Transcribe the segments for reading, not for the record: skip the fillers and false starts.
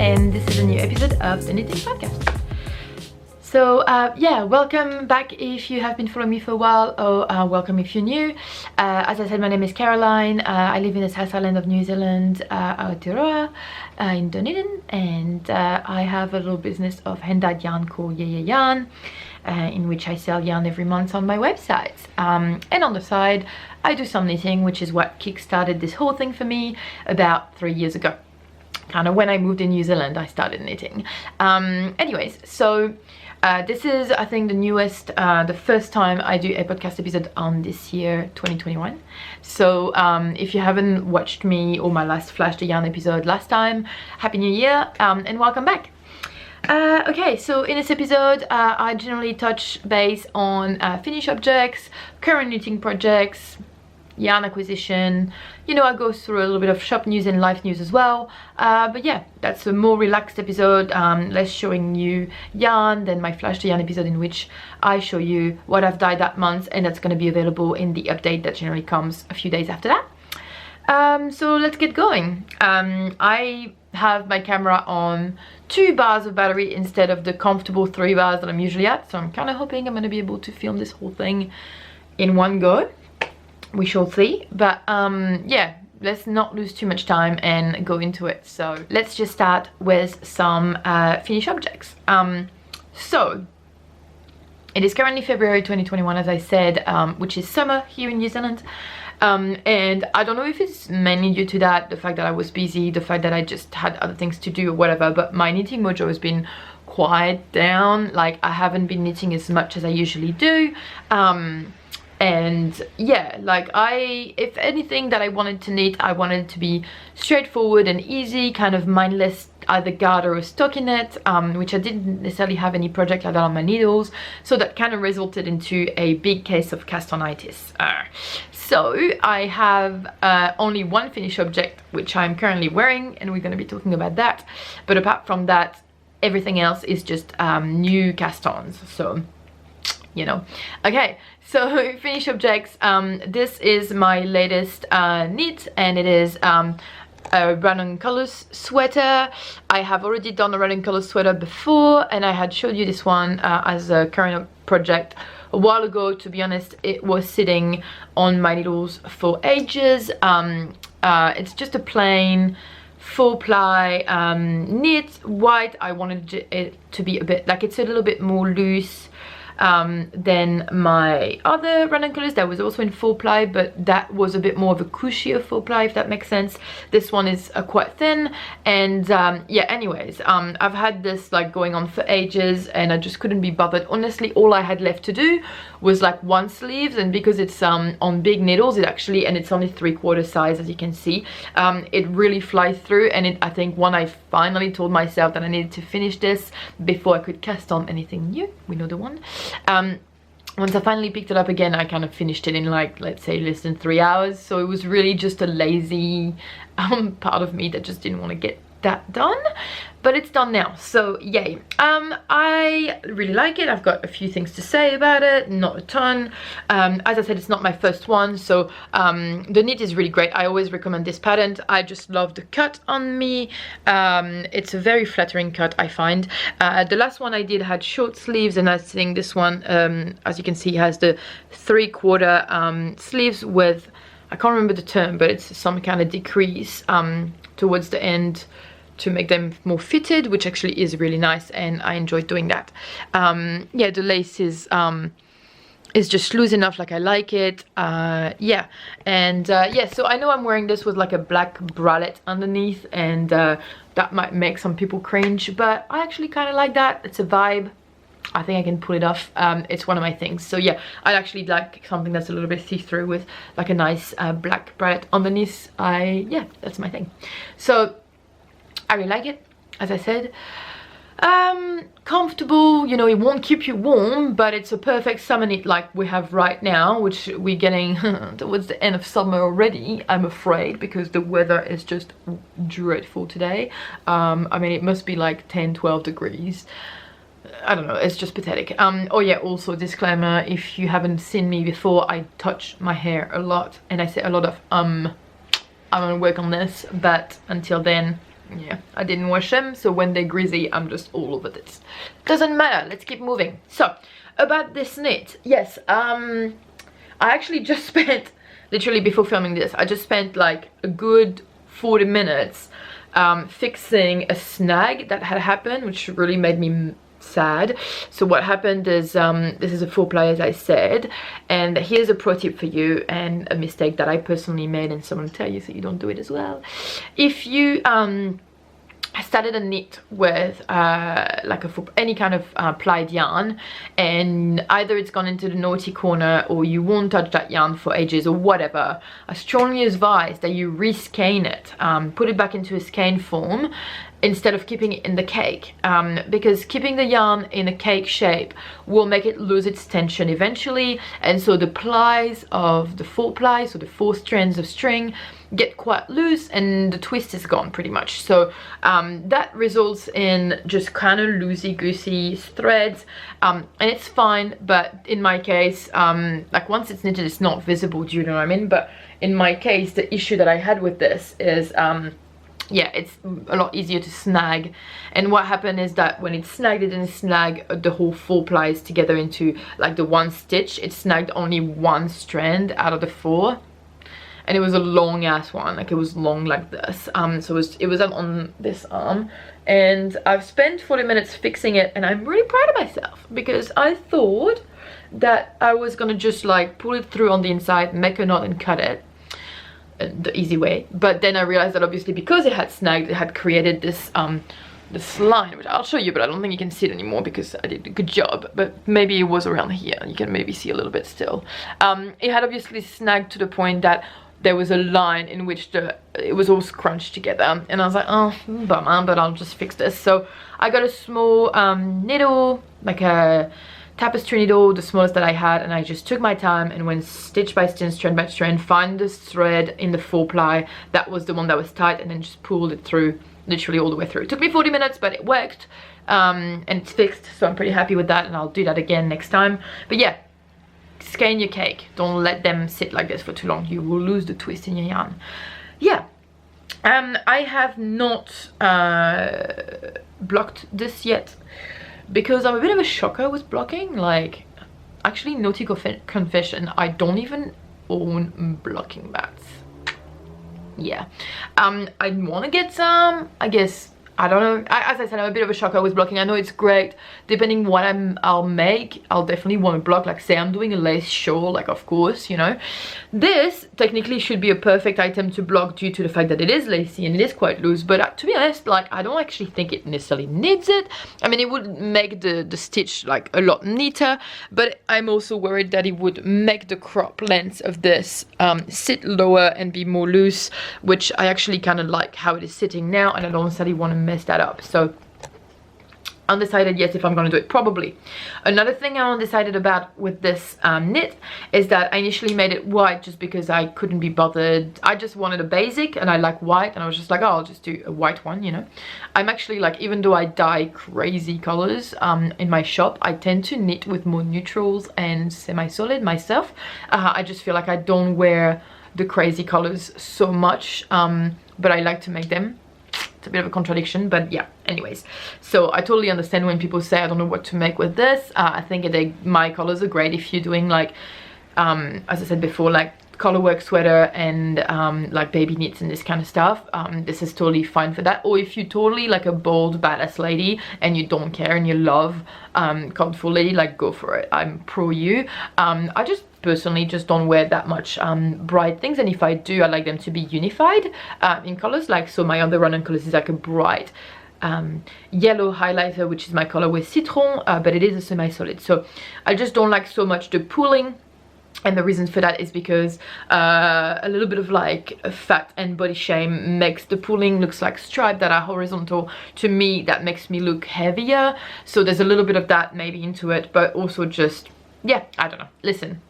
And this is a new episode of the Knitting Podcast. So yeah, welcome back if you have been following me for a while, or welcome if you're new. As I said, my name is Caroline. I live in the South Island of New Zealand, Aotearoa, in Dunedin, and I have a little business of hand-dyed yarn called Yeah Yarn, in which I sell yarn every month on my website. And on the side, I do some knitting, which is what kick-started this whole thing for me about 3 years ago. Kind of when I moved in New Zealand, I started knitting. Anyways, so this is, I think, the newest, the first time I do a podcast episode on this year, 2021. So if you haven't watched me or my last Flash the Yarn episode last time, Happy New Year and welcome back. Okay, so in this episode, I generally touch base on finished objects, current knitting projects, yarn acquisition. You know, I go through a little bit of shop news and life news as well, but yeah, that's a more relaxed episode, less showing you yarn than my Flash the Yarn episode, in which I show you what I've dyed that month, and that's going to be available in the update that generally comes a few days after that. So let's get going. I have my camera on 2 bars of battery instead of the comfortable 3 bars that I'm usually at, so I'm kind of hoping I'm going to be able to film this whole thing in one go. We shall see, but yeah, let's not lose too much time and go into it. So let's just start with some finished objects. So it is currently February 2021, as I said, which is summer here in New Zealand, and I don't know if it's mainly due to that, the fact that I was busy, the fact that I just had other things to do or whatever, but my knitting mojo has been quiet down. Like, I haven't been knitting as much as I usually do. And yeah, like, if anything that I wanted to knit, I wanted it to be straightforward and easy, kind of mindless, either garter or stockinette, which I didn't necessarily have any project like that on my needles, so that kind of resulted into a big case of cast-onitis. So I have only one finished object, which I'm currently wearing, and we're going to be talking about that, but apart from that, everything else is just new cast-ons, so you know. Okay, so finished objects. This is my latest knit, and it is a Ranunculus Sweater. I have already done a Ranunculus Sweater before, and I had showed you this one as a current project a while ago. To be honest, it was sitting on my needles for ages. It's just a plain 4-ply knit white. I wanted it to be a bit like, it's a little bit more loose than my other Ranunculus that was also in 4-ply, but that was a bit more of a cushier 4-ply, if that makes sense. This one is quite thin, and yeah, anyways, I've had this like going on for ages, and I just couldn't be bothered. Honestly, all I had left to do was like one sleeve, and because it's on big needles, it actually, and it's only 3/4 size, as you can see, it really flies through. And I think when I finally told myself that I needed to finish this before I could cast on anything new, we know the one. Once I finally picked it up again, I kind of finished it in like, let's say, less than 3 hours. So it was really just a lazy part of me that just didn't want to get that done, but it's done now, so yay. I really like it. I've got a few things to say about it, not a ton. As I said, it's not my first one, so the knit is really great. I always recommend this pattern. I just love the cut on me. It's a very flattering cut, I find. The last one I did had short sleeves, and I think this one, as you can see, has the 3/4 sleeves with, I can't remember the term, but it's some kind of decrease towards the end to make them more fitted, which actually is really nice, and I enjoy doing that. Yeah, the lace is just loose enough, like I like it. Yeah, and yeah, so I know I'm wearing this with like a black bralette underneath, and that might make some people cringe, but I actually kind of like that. It's a vibe. I think I can pull it off. It's one of my things. So yeah, I actually like something that's a little bit see-through with like a nice black bralette underneath. Yeah, that's my thing. So I really like it, as I said. Comfortable, you know, it won't keep you warm, but it's a perfect summer knit like we have right now, which we're getting towards the end of summer already, I'm afraid, because the weather is just dreadful today. I mean, it must be like 10-12 degrees. I don't know, it's just pathetic. Oh yeah, also disclaimer, if you haven't seen me before, I touch my hair a lot and I say a lot of I'm gonna work on this, but until then, yeah, I didn't wash them, so when they're greasy I'm just all over this. Doesn't matter, let's keep moving. So about this knit, yes, I actually just spent, literally before filming this, I just spent like a good 40 minutes fixing a snag that had happened, which really made me sad. So what happened is, this is a 4-ply as I said, and here's a pro tip for you and a mistake that I personally made, and someone will tell you so you don't do it as well. If you started a knit with like any kind of plied yarn, and either it's gone into the naughty corner or you won't touch that yarn for ages or whatever, I strongly advise that you reskein it, put it back into a skein form instead of keeping it in the cake, because keeping the yarn in a cake shape will make it lose its tension eventually, and so the plies of the 4-ply, so the 4 strands of string, get quite loose and the twist is gone pretty much. So that results in just kind of loosey-goosey threads, and it's fine, but in my case, like once it's knitted it's not visible, do you know what I mean? But in my case, the issue that I had with this is yeah, it's a lot easier to snag, and what happened is that when it snagged, it didn't snag the whole 4 plies together into like the one stitch. It snagged only one strand out of the 4, and it was a long ass one, like it was long like this. So it was on this arm, and I've spent 40 minutes fixing it, and I'm really proud of myself because I thought that I was gonna just like pull it through on the inside, make a knot and cut it the easy way, but then I realized that obviously because it had snagged, it had created this this line, which I'll show you, but I don't think you can see it anymore because I did a good job, but maybe it was around here, you can maybe see a little bit still. It had obviously snagged to the point that there was a line in which it was all scrunched together, and I was like, oh, bummer, but I'll just fix this. So I got a small needle, like a tapestry needle, the smallest that I had, and I just took my time and went stitch by stitch, strand by strand, find the thread in the 4-ply that was the one that was tight, and then just pulled it through, literally all the way through. It took me 40 minutes, but it worked, and it's fixed, so I'm pretty happy with that, and I'll do that again next time. But yeah, skein your cake, don't let them sit like this for too long, you will lose the twist in your yarn. Yeah, I have not blocked this yet, because I'm a bit of a shocker with blocking. Like, actually, naughty confession, I don't even own blocking mats. Yeah, I want to get some, I guess. I don't know, as I said, I'm a bit of a shocker with blocking. I know it's great, depending what I'll make, I'll definitely want to block. Like say I'm doing a lace shawl, like of course, you know. This technically should be a perfect item to block due to the fact that it is lacy and it is quite loose, but to be honest, like I don't actually think it necessarily needs it. I mean, it would make the stitch like a lot neater, but I'm also worried that it would make the crop length of this sit lower and be more loose, which I actually kind of like how it is sitting now, and I don't necessarily want to mess that up. So undecided yet if I'm gonna do it, probably. Another thing I'm undecided about with this knit is that I initially made it white just because I couldn't be bothered. I just wanted a basic and I like white, and I was just like, oh, I'll just do a white one, you know. I'm actually like, even though I dye crazy colors in my shop, I tend to knit with more neutrals and semi-solid myself. I just feel like I don't wear the crazy colors so much, but I like to make them. It's a bit of a contradiction, but yeah, anyways. So I totally understand when people say I don't know what to make with this. I think my colors are great if you're doing like, as I said before, like colorwork sweater and like baby knits and this kind of stuff. This is totally fine for that. Or if you're totally like a bold badass lady and you don't care and you love colorful lady, like go for it. I'm pro you. I just personally just don't wear that much bright things, and if I do, I like them to be unified in colors. Like, so my other Ranunculus is like a bright yellow highlighter, which is my color with citron, but it is a semi-solid, so I just don't like so much the pooling. And the reason for that is because a little bit of like fat and body shame makes the pooling looks like stripes that are horizontal. To me, that makes me look heavier, so there's a little bit of that maybe into it, but also just, yeah, I don't know, listen,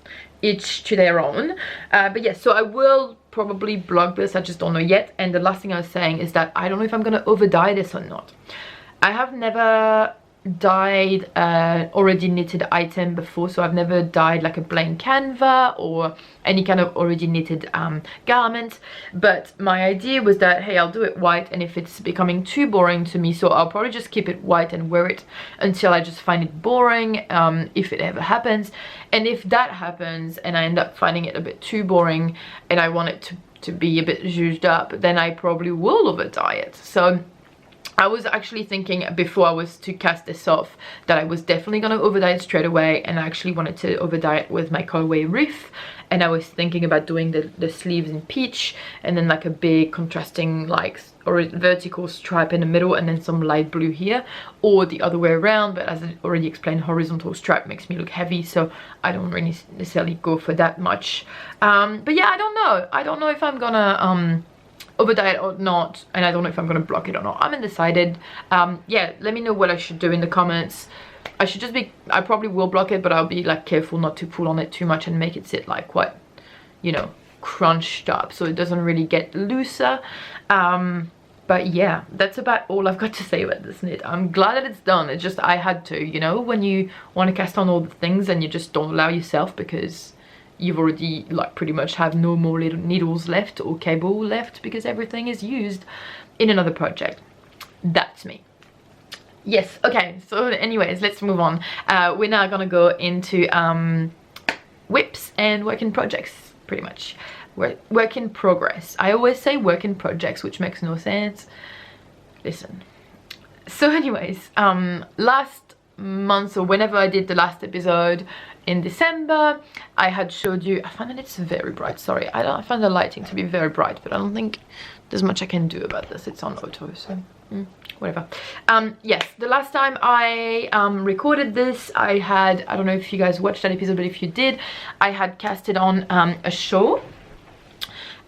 each to their own. But yeah, so I will probably block this, I just don't know yet. And the last thing I was saying is that I don't know if I'm gonna over dye this or not. I have never dyed already knitted item before, so I've never dyed like a blank canvas or any kind of already knitted garment. But my idea was that, hey, I'll do it white, and if it's becoming too boring to me, so I'll probably just keep it white and wear it until I just find it boring, if it ever happens. And if that happens and I end up finding it a bit too boring and I want it to be a bit zhuzhed up, then I probably will over dye it. So I was actually thinking before I was to cast this off that I was definitely going to over dye it straight away, and I actually wanted to over dye it with my colorway Reef. And I was thinking about doing the sleeves in peach, and then like a big contrasting like or vertical stripe in the middle, and then some light blue here, or the other way around. But as I already explained, horizontal stripe makes me look heavy, so I don't really necessarily go for that much. But yeah, I don't know if I'm gonna over dye it or not, and I don't know if I'm gonna block it or not. I'm undecided. Yeah, let me know what I should do in the comments. I probably will block it, but I'll be like careful not to pull on it too much and make it sit like quite, you know, crunched up, so it doesn't really get looser. But yeah, that's about all I've got to say about this knit. I'm glad that it's done. It's just I had to, you know, when you want to cast on all the things and you just don't allow yourself because you've already like pretty much have no more little needles left or cable left because everything is used in another project. That's me. Yes, okay, so anyways, let's move on. We're now gonna go into whips and work in projects, pretty much. Work in progress. I always say work in projects, which makes no sense. Listen. So anyways, last month, or whenever I did the last episode in December, I had showed you, I find that it's very bright, sorry, I find the lighting to be very bright, but I don't think there's much I can do about this. It's on auto, so whatever. Yes, the last time I recorded this, I don't know if you guys watched that episode, but if you did, I had casted on a shawl,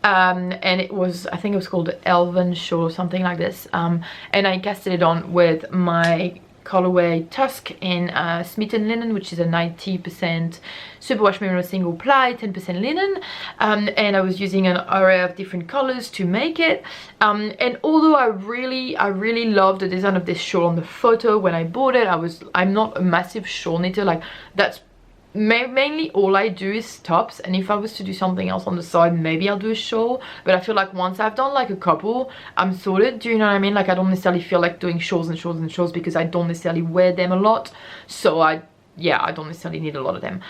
and it was, I think it was called Elven Shawl or something like this, and I casted it on with my colorway Tusk in Smitten Linen, which is a 90% superwash merino single ply, 10% linen, and I was using an array of different colors to make it, and although I really loved the design of this shawl on the photo when I bought it, I'm not a massive shawl knitter, like that's mainly all I do is tops, and if I was to do something else on the side, maybe I'll do a shawl, but I feel like once I've done like a couple, I'm sorted. Do you know what I mean? Like I don't necessarily feel like doing shawls and shawls and shawls because I don't necessarily wear them a lot, so I don't necessarily need a lot of them.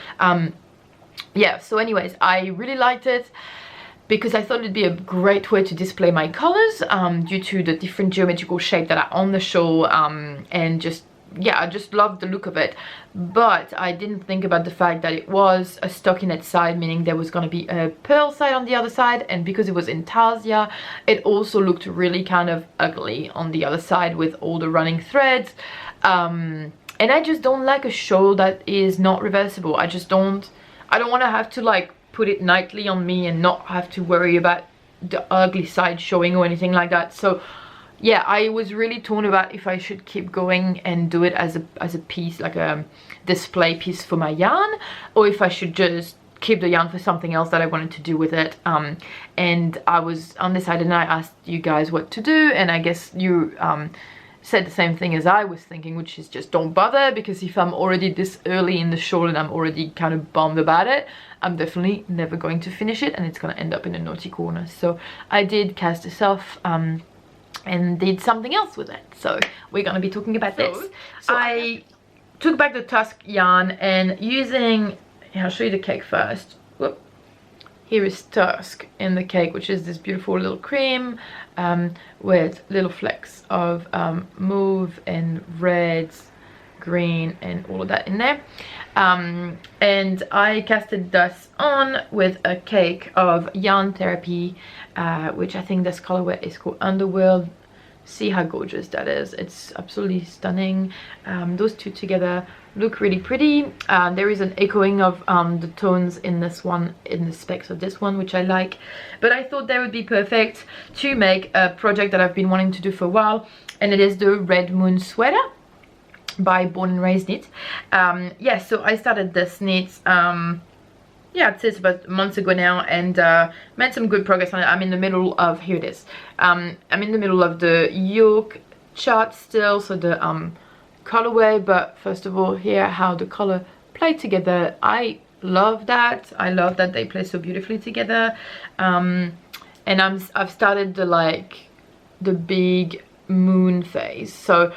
Yeah, so anyways, I really liked it because I thought it'd be a great way to display my colors due to the different geometrical shape that are on the shawl, and just yeah, I just loved the look of it. But I didn't think about the fact that it was a stockinette side, meaning there was going to be a pearl side on the other side, and because it was intarsia, it also looked really kind of ugly on the other side with all the running threads, and I just don't like a shawl that is not reversible. I don't want to have to like put it nightly on me and not have to worry about the ugly side showing or anything like that. So yeah, I was really torn about if I should keep going and do it as a piece, like a display piece for my yarn, or if I should just keep the yarn for something else that I wanted to do with it. And I was undecided, and I asked you guys what to do, and I guess you said the same thing as I was thinking, which is just don't bother, because if I'm already this early in the shawl and I'm already kind of bummed about it, I'm definitely never going to finish it, and it's going to end up in a naughty corner. So I did cast this off, and did something else with it, so we're gonna be talking about this. So I took back the Tusk yarn, and using, I'll show you the cake first. Whoop. Here is Tusk in the cake, which is this beautiful little cream with little flecks of mauve and reds, green, and all of that in there. And I casted this on with a cake of Yarn Therapy, which I think this colorway is called Underworld. See how gorgeous that is. It's absolutely stunning. Those two together look really pretty. There is an echoing of the tones in this one, in the specs of this one, which I like, but I thought they would be perfect to make a project that I've been wanting to do for a while, and it is the Red Moon Sweater by Born and Raised Knit. Yeah, so I started this knit, yeah, I'd say it's about months ago now, and made some good progress on it. I'm in the middle of, here it is, I'm in the middle of the yoke chart still, so the colorway, but first of all, here how the color play together. I love that. I love that they play so beautifully together. And I've started the big moon phase. So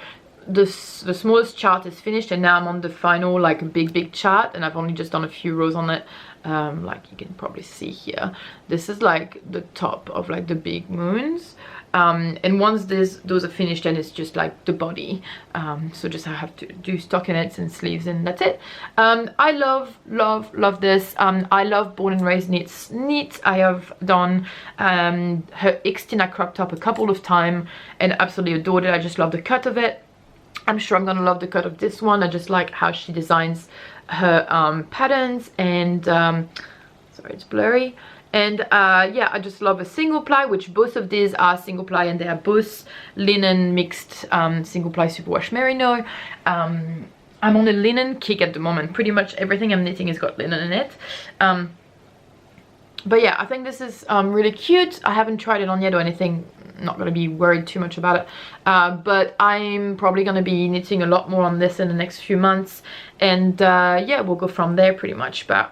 the smallest chart is finished, and now I'm on the final like big chart, and I've only just done a few rows on it. Like you can probably see here, this is like the top of like the big moons. And once those are finished, then it's just like the body. So just I have to do stockinets and sleeves, and that's it. I love this. I love Born and Raised knits. I have done her Xtina crop top a couple of times and absolutely adored it. I just love the cut of it. I'm sure I'm gonna love the cut of this one. I just like how she designs her patterns, and sorry, it's blurry. And yeah, I just love a single ply, which both of these are single ply, and they are both linen mixed single ply superwash merino. I'm on a linen kick at the moment. Pretty much everything I'm knitting has got linen in it. But yeah, I think this is really cute. I haven't tried it on yet or anything. Not going to be worried too much about it, but I'm probably going to be knitting a lot more on this in the next few months, and yeah, we'll go from there pretty much. But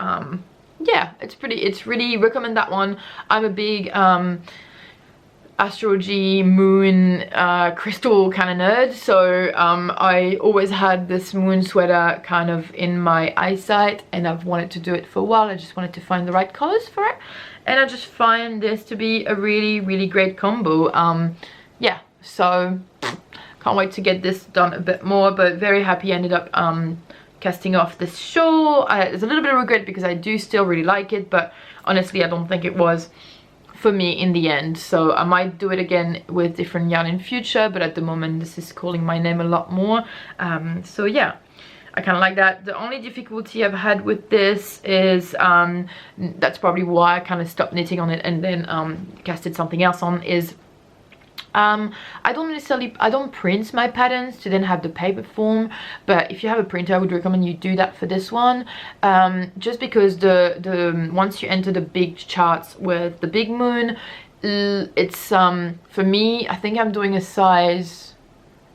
yeah, it's really recommend that one. I'm a big astrology, moon, crystal kind of nerd, so I always had this moon sweater kind of in my eyesight, and I've wanted to do it for a while. I just wanted to find the right colors for it, and I just find this to be a really great combo. Yeah, so can't wait to get this done a bit more, but very happy I ended up casting off this shawl. There's a little bit of regret because I do still really like it, but honestly I don't think it was for me in the end, so I might do it again with different yarn in future, but at the moment this is calling my name a lot more. So yeah, I kind of like that. The only difficulty I've had with this is that's probably why I kind of stopped knitting on it and then casted something else on, is I don't print my patterns to then have the paper form, but if you have a printer I would recommend you do that for this one, just because the once you enter the big charts with the big moon, it's for me, I think I'm doing a size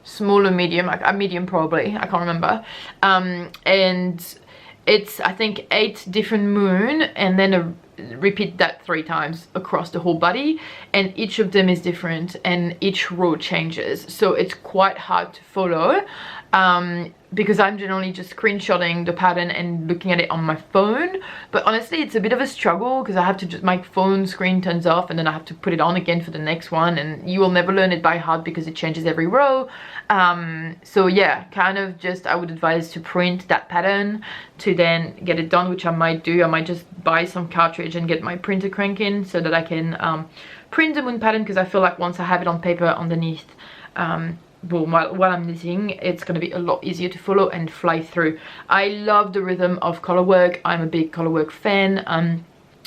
small or medium, a medium probably, I can't remember, and it's I think 8 different moon, and then repeat that 3 times across the whole body, and each of them is different and each row changes, so it's quite hard to follow, because I'm generally just screenshotting the pattern and looking at it on my phone. But honestly it's a bit of a struggle because I have to just, my phone screen turns off and then I have to put it on again for the next one, and you will never learn it by heart because it changes every row. So yeah, kind of just I would advise to print that pattern to then get it done, which I might do. I might just buy some cartridge and get my printer cranking so that I can print the moon pattern, because I feel like once I have it on paper underneath, well, while I'm knitting, it's going to be a lot easier to follow and fly through. I love the rhythm of color work. I'm a big color work fan,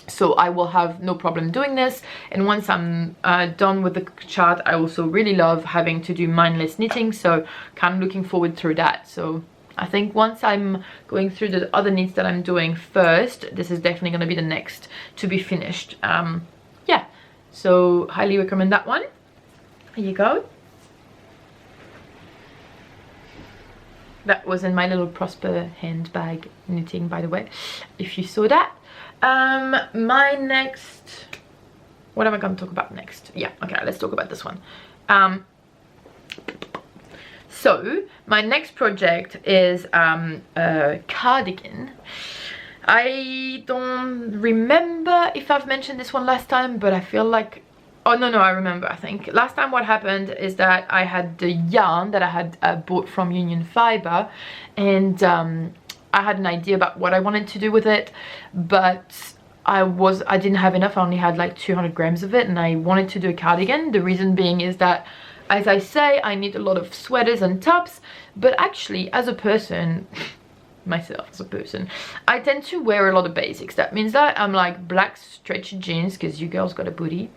so I will have no problem doing this. And once I'm done with the chart, I also really love having to do mindless knitting, so kind of looking forward through that. So I think once I'm going through the other knits that I'm doing first, this is definitely going to be the next to be finished. Yeah, so highly recommend that one. Here you go. That was in my little Prosper handbag knitting, by the way, if you saw that. My next, what am I going to talk about next? Yeah, okay, let's talk about this one. So my next project is a cardigan. I don't remember if I've mentioned this one last time, but I feel like, oh no, I remember. I think last time what happened is that I had the yarn that I had bought from Union Fiber, and I had an idea about what I wanted to do with it, but I didn't have enough. I only had like 200 grams of it, and I wanted to do a cardigan. The reason being is that, as I say, I need a lot of sweaters and tops, but actually as a person, myself as a person, I tend to wear a lot of basics. That means that I'm like black stretchy jeans, because you girls got a booty,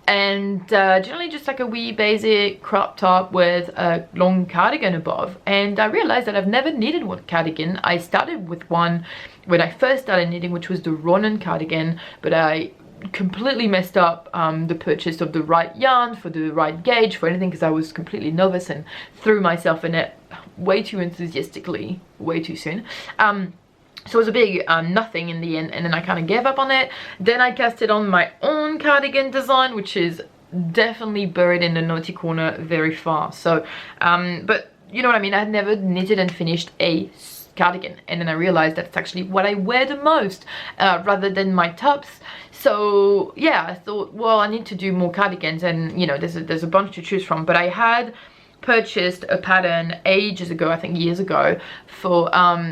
and generally just like a wee basic crop top with a long cardigan above. And I realized that I've never needed one cardigan. I started with one when I first started knitting, which was the Ronan cardigan, but I completely messed up the purchase of the right yarn for the right gauge for anything, because I was completely novice and threw myself in it way too enthusiastically way too soon. So it was a big nothing in the end, and then I kind of gave up on it. Then I casted on my own cardigan design, which is definitely buried in the naughty corner very far. So but you know what I mean, I had never knitted and finished a cardigan, and then I realized that's actually what I wear the most, rather than my tops. So yeah, I thought, well, I need to do more cardigans, and you know, there's a bunch to choose from. But I had purchased a pattern ages ago, I think years ago, for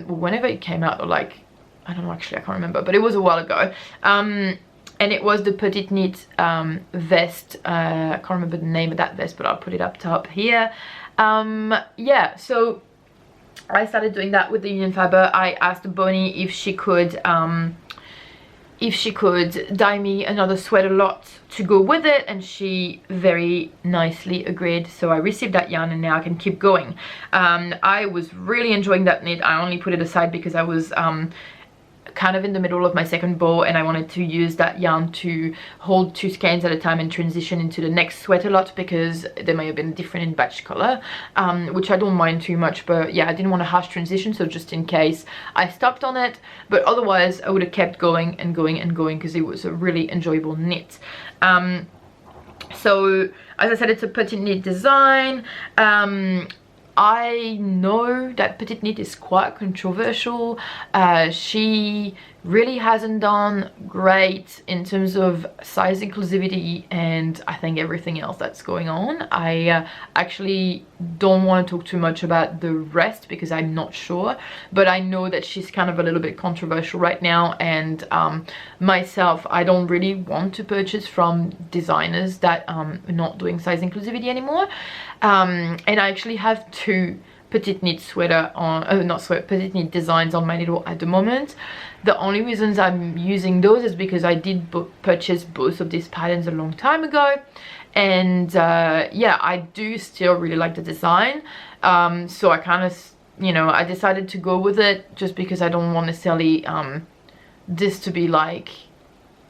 whenever it came out, or like, I don't know, actually I can't remember, but it was a while ago. And it was the Petite Knit vest. I can't remember the name of that vest, but I'll put it up top here. Yeah, so I started doing that with the Union Fiber. I asked Bonnie if she could dye me another sweater lot to go with it, and she very nicely agreed. So I received that yarn, and now I can keep going. I was really enjoying that knit. I only put it aside because I was kind of in the middle of my second bow, and I wanted to use that yarn to hold 2 skeins at a time and transition into the next sweater lot, because they may have been different in batch color, which I don't mind too much. But yeah, I didn't want a harsh transition, so just in case I stopped on it. But otherwise I would have kept going and going and going, because it was a really enjoyable knit. So as I said, it's a Petite Knit design. I know that Petite Knit is quite controversial. She really hasn't done great in terms of size inclusivity, and I think everything else that's going on. I actually don't want to talk too much about the rest because I'm not sure, but I know that she's kind of a little bit controversial right now, and myself, I don't really want to purchase from designers that are not doing size inclusivity anymore. And I actually have 2 Petite Knit sweater on, not sweater, Petite Knit designs on my needle at the moment. The only reasons I'm using those is because I did purchase both of these patterns a long time ago, and yeah, I do still really like the design. So I kind of, you know, I decided to go with it just because I don't want necessarily this to be like,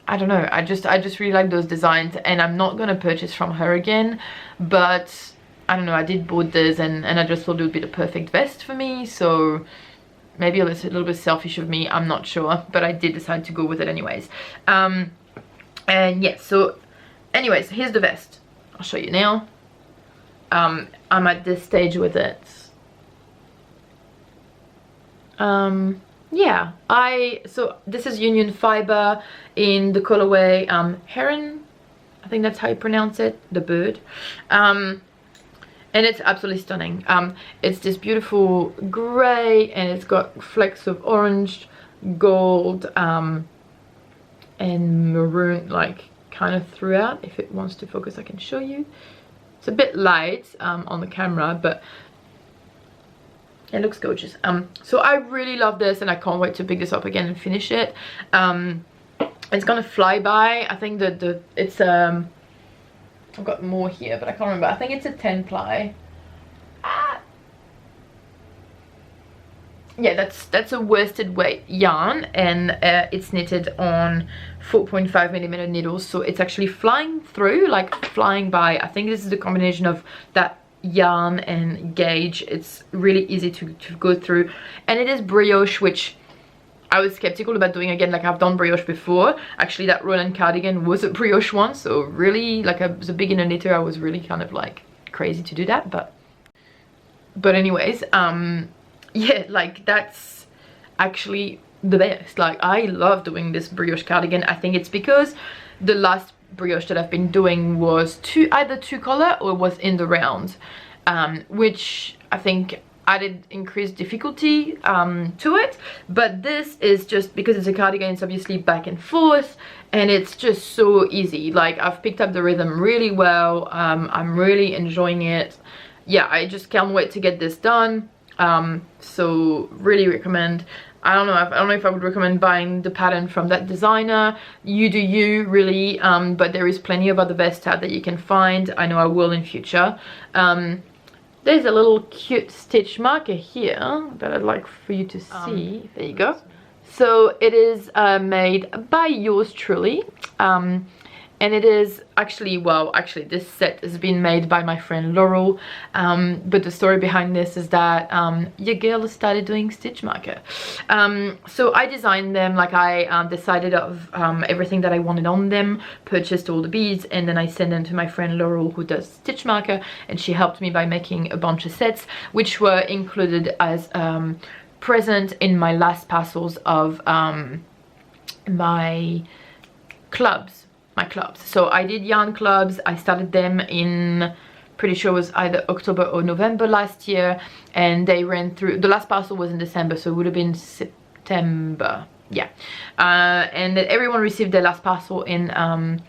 I don't know, I just really like those designs, and I'm not gonna purchase from her again. But I don't know, I did bought this, and I just thought it would be the perfect vest for me. So maybe it was a little bit selfish of me, I'm not sure, but I did decide to go with it anyways. And yeah, so anyways, here's the vest. I'll show you now. I'm at this stage with it. Yeah, so this is Union Fiber in the colorway Heron, I think that's how you pronounce it, the bird. And it's absolutely stunning. It's this beautiful grey, and it's got flecks of orange, gold, and maroon, like kind of throughout. If it wants to focus, I can show you. It's a bit light on the camera, but it looks gorgeous. So I really love this, and I can't wait to pick this up again and finish it. It's gonna fly by. I think that it's I've got more here, but I can't remember. I think it's a 10 ply. Yeah, that's a worsted weight yarn, and it's knitted on 4.5mm needles, so it's actually flying through, like flying by. I think this is the combination of that yarn and gauge. It's really easy to go through, and it is brioche, which I was skeptical about doing again. Like, I've done brioche before. Actually, that Roland cardigan was a brioche one, so really, like, as a beginner knitter, I was really kind of like crazy to do that. But anyways, yeah, like, that's actually the best. Like, I love doing this brioche cardigan. I think it's because the last brioche that I've been doing was either 2-color or was in the round, which I think added increased difficulty to it. But this is just because it's a cardigan, it's obviously back and forth, and it's just so easy. Like, I've picked up the rhythm really well. I'm really enjoying it. Yeah, I just can't wait to get this done. So really recommend. I don't know if I would recommend buying the pattern from that designer. You do you, really. But there is plenty of other vests out that you can find. I know I will in future. There's a little cute stitch marker here that I'd like for you to see. There you go. So it is made by yours truly. and it is actually, well, actually this set has been made by my friend Laurel, but the story behind this is that your girl started doing stitch marker. So I designed them, like I decided of everything that I wanted on them, purchased all the beads, and then I sent them to my friend Laurel, who does stitch marker, and she helped me by making a bunch of sets, which were included as present in my last parcels of my clubs. So I did yarn clubs. I started them in, pretty sure it was either October or November last year, and they ran through, the last parcel was in December, so it would have been September, yeah. And then everyone received their last parcel in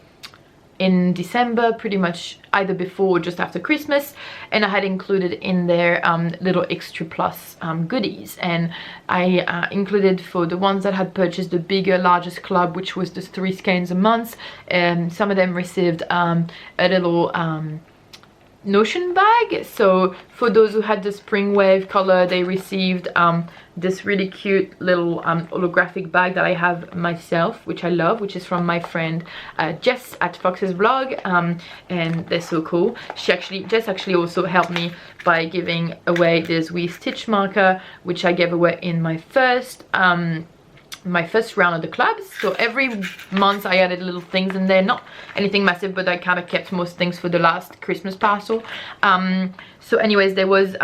December, pretty much either before or just after Christmas, and I had included in there little extra plus goodies, and I included, for the ones that had purchased the bigger, largest club, which was the 3 skeins a month, and some of them received a little notion bag. So for those who had the spring wave color, they received this really cute little holographic bag that I have myself, which I love, which is from my friend Jess at Fox's Vlog, and they're so cool. Jess actually also helped me by giving away this wee stitch marker, which I gave away in my first round of the clubs. So every month I added little things in there, not anything massive, but I kind of kept most things for the last Christmas parcel. So anyways, there was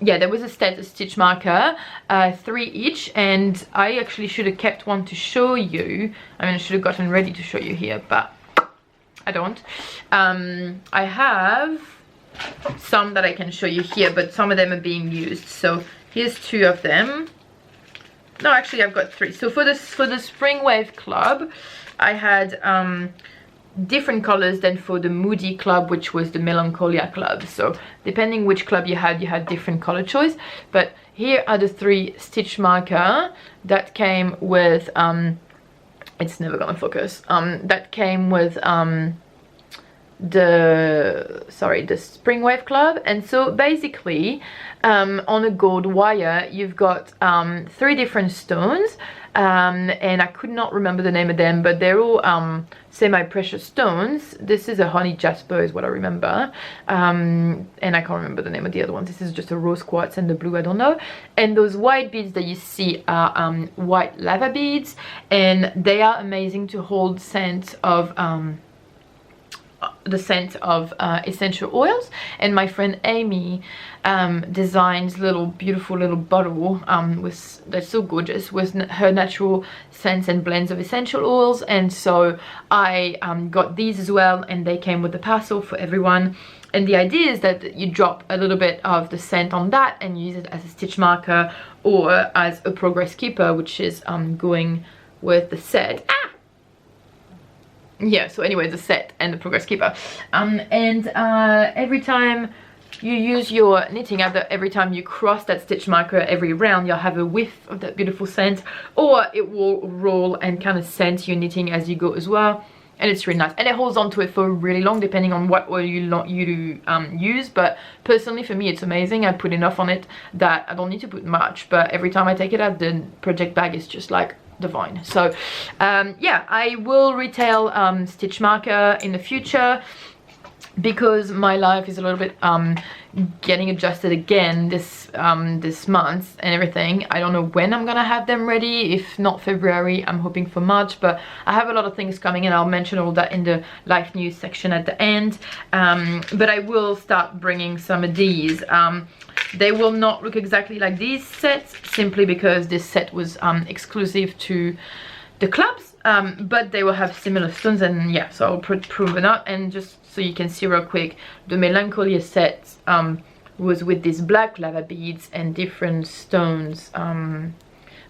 yeah, there was a set of stitch marker, 3 each, and I actually should have kept one to show you. I mean, I should have gotten ready to show you here, but I don't. I have some that I can show you here, but some of them are being used. So here's 2 of them. No, actually I've got 3. So for the spring wave club, I had different colors than for the moody club, which was the melancholia club. So depending which club you had different color choice. But here are the 3 stitch marker that came with it's never gonna focus, that came with the spring wave club. And so basically on a gold wire you've got 3 different stones, and I could not remember the name of them, but they're all semi-precious stones. This is a honey jasper is what I remember, and I can't remember the name of the other ones. This is just a rose quartz, and the blue I don't know. And those white beads that you see are white lava beads, and they are amazing to hold scent of essential oils. And my friend Amy designs beautiful little bottle that's so gorgeous with her natural scents and blends of essential oils. And so I got these as well, and they came with the parcel for everyone. And the idea is that you drop a little bit of the scent on that and use it as a stitch marker or as a progress keeper, which is going with the set. Yeah, so anyway, the set and the progress keeper, and every time you use your knitting, every time you cross that stitch marker every round, you'll have a whiff of that beautiful scent, or it will roll and kind of scent your knitting as you go as well. And it's really nice, and it holds on to it for really long depending on what oil you use. But personally for me it's amazing. I put enough on it that I don't need to put much, but every time I take it out, the project bag is just like divine. So yeah, I will retail stitch marker in the future, because my life is a little bit getting adjusted again this month and everything. I don't know when I'm gonna have them ready. If not February, I'm hoping for March, but I have a lot of things coming, and I'll mention all that in the life news section at the end. But I will start bringing some of these. They will not look exactly like these sets, simply because this set was exclusive to the clubs, but they will have similar stones. And yeah, so I'll prove it out. And just so you can see real quick, the melancholia set was with these black lava beads and different stones.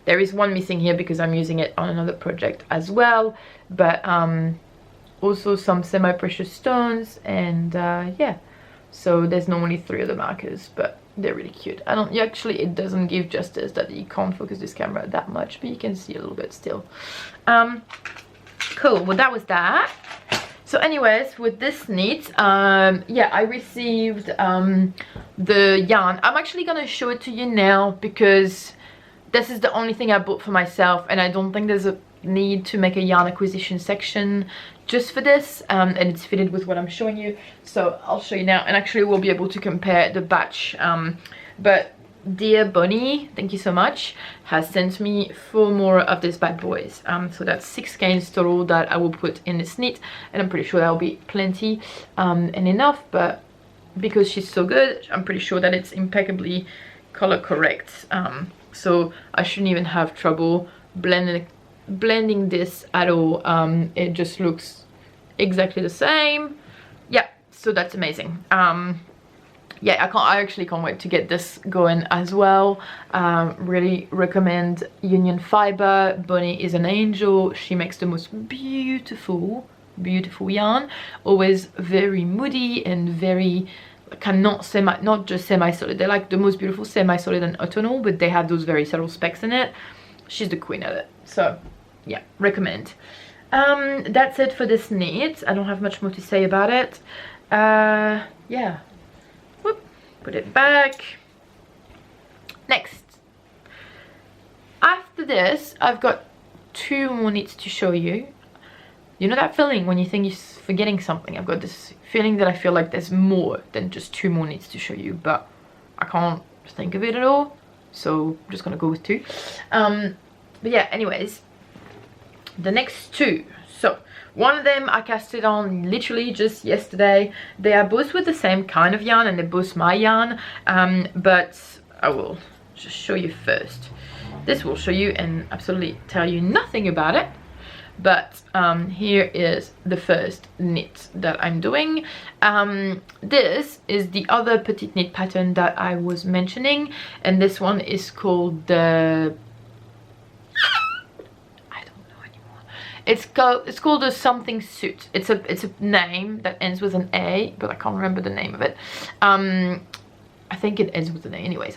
There is one missing here because I'm using it on another project as well, but also some semi-precious stones. And yeah, so there's normally 3 other markers, but they're really cute. Actually it doesn't give justice that you can't focus this camera that much, but you can see a little bit still. Cool, well that was that. So anyways, with this knit, yeah, I received the yarn. I'm actually gonna show it to you now because this is the only thing I bought for myself, and I don't think there's need to make a yarn acquisition section just for this, and it's fitted with what I'm showing you, so I'll show you now, and actually we'll be able to compare the batch. But dear Bonnie, thank you so much, has sent me 4 more of these bad boys. So that's 6 skeins total that I will put in this knit, and I'm pretty sure that'll be plenty and enough. But because she's so good, I'm pretty sure that it's impeccably color correct, so I shouldn't even have trouble blending this at all. It just looks exactly the same. Yeah, so that's amazing. Yeah, I actually can't wait to get this going as well. Really recommend Union Fiber. Bonnie is an angel. She makes the most beautiful yarn, always very moody and very not just semi-solid. They're like the most beautiful semi-solid and autumnal, but they have those very subtle specks in it. She's the queen of it, so yeah, recommend. That's it for this knit. I don't have much more to say about it. Yeah, whoop, put it back. Next, after this, I've got 2 more knits to show you. You know that feeling when you think you're forgetting something? I've got this feeling that I feel like there's more than just 2 more knits to show you, but I can't think of it at all, so I'm just gonna go with 2. But yeah, anyways, the next 2. So one of them I casted on literally just yesterday. They are both with the same kind of yarn, and they're both my yarn, but I will just show you first. This will show you and absolutely tell you nothing about it. But here is the first knit that I'm doing. This is the other petite knit pattern that I was mentioning, and this one is called the, I don't know anymore. It's called a something suit. It's a name that ends with an A, but I can't remember the name of it. I think it ends with an A. Anyways,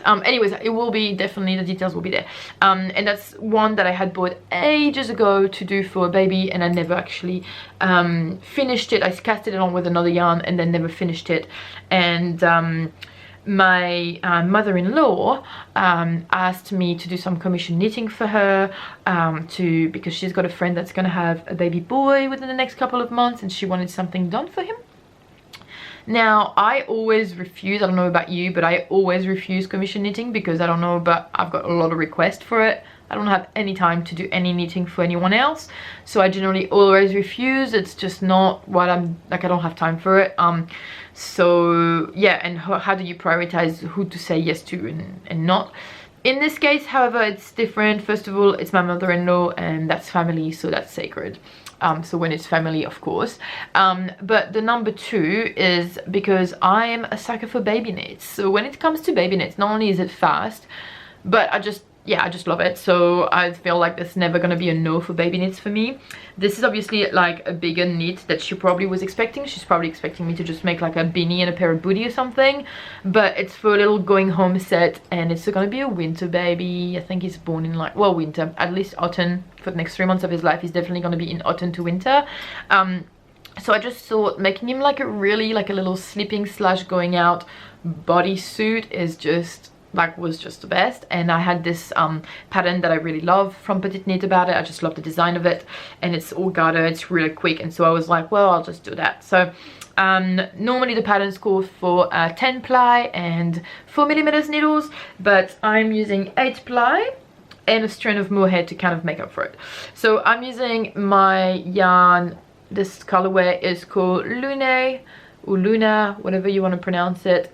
it will be, definitely the details will be there. And that's one that I had bought ages ago to do for a baby, and I never actually finished it. I casted it on with another yarn and then never finished it. And my mother-in-law asked me to do some commission knitting for her, because she's got a friend that's gonna have a baby boy within the next couple of months, and she wanted something done for him. Now, I always refuse, I don't know about you, but I always refuse commission knitting because I don't know, but I've got a lot of requests for it. I don't have any time to do any knitting for anyone else, so I generally always refuse. It's just not what I'm, like, I don't have time for it. So yeah, and how do you prioritize who to say yes to and not? In this case, however, it's different. First of all, it's my mother-in-law, and that's family, so that's sacred. So when it's family, of course. But the number 2 is because I am a sucker for baby knits. So when it comes to baby knits, not only is it fast, but I just love it. So I feel like there's never gonna be a no for baby knits for me. This is obviously like a bigger knit that she probably was expecting. She's probably expecting me to just make like a beanie and a pair of booty or something, but it's for a little going home set, and it's gonna be a winter baby. I think he's born in like, well, winter, at least autumn. For the next 3 months of his life, he's definitely gonna be in autumn to winter. So I just thought making him like a really like a little sleeping / going out bodysuit is just like, was just the best. And I had this pattern that I really love from Petite Knit about it. I just love the design of it, and it's all garter, it's really quick, and so I was like, well, I'll just do that. So normally the patterns call for 10 ply and 4mm needles, but I'm using 8 ply and a strand of mohair to kind of make up for it. So I'm using my yarn. This colorway is called Lune or Luna, whatever you want to pronounce it.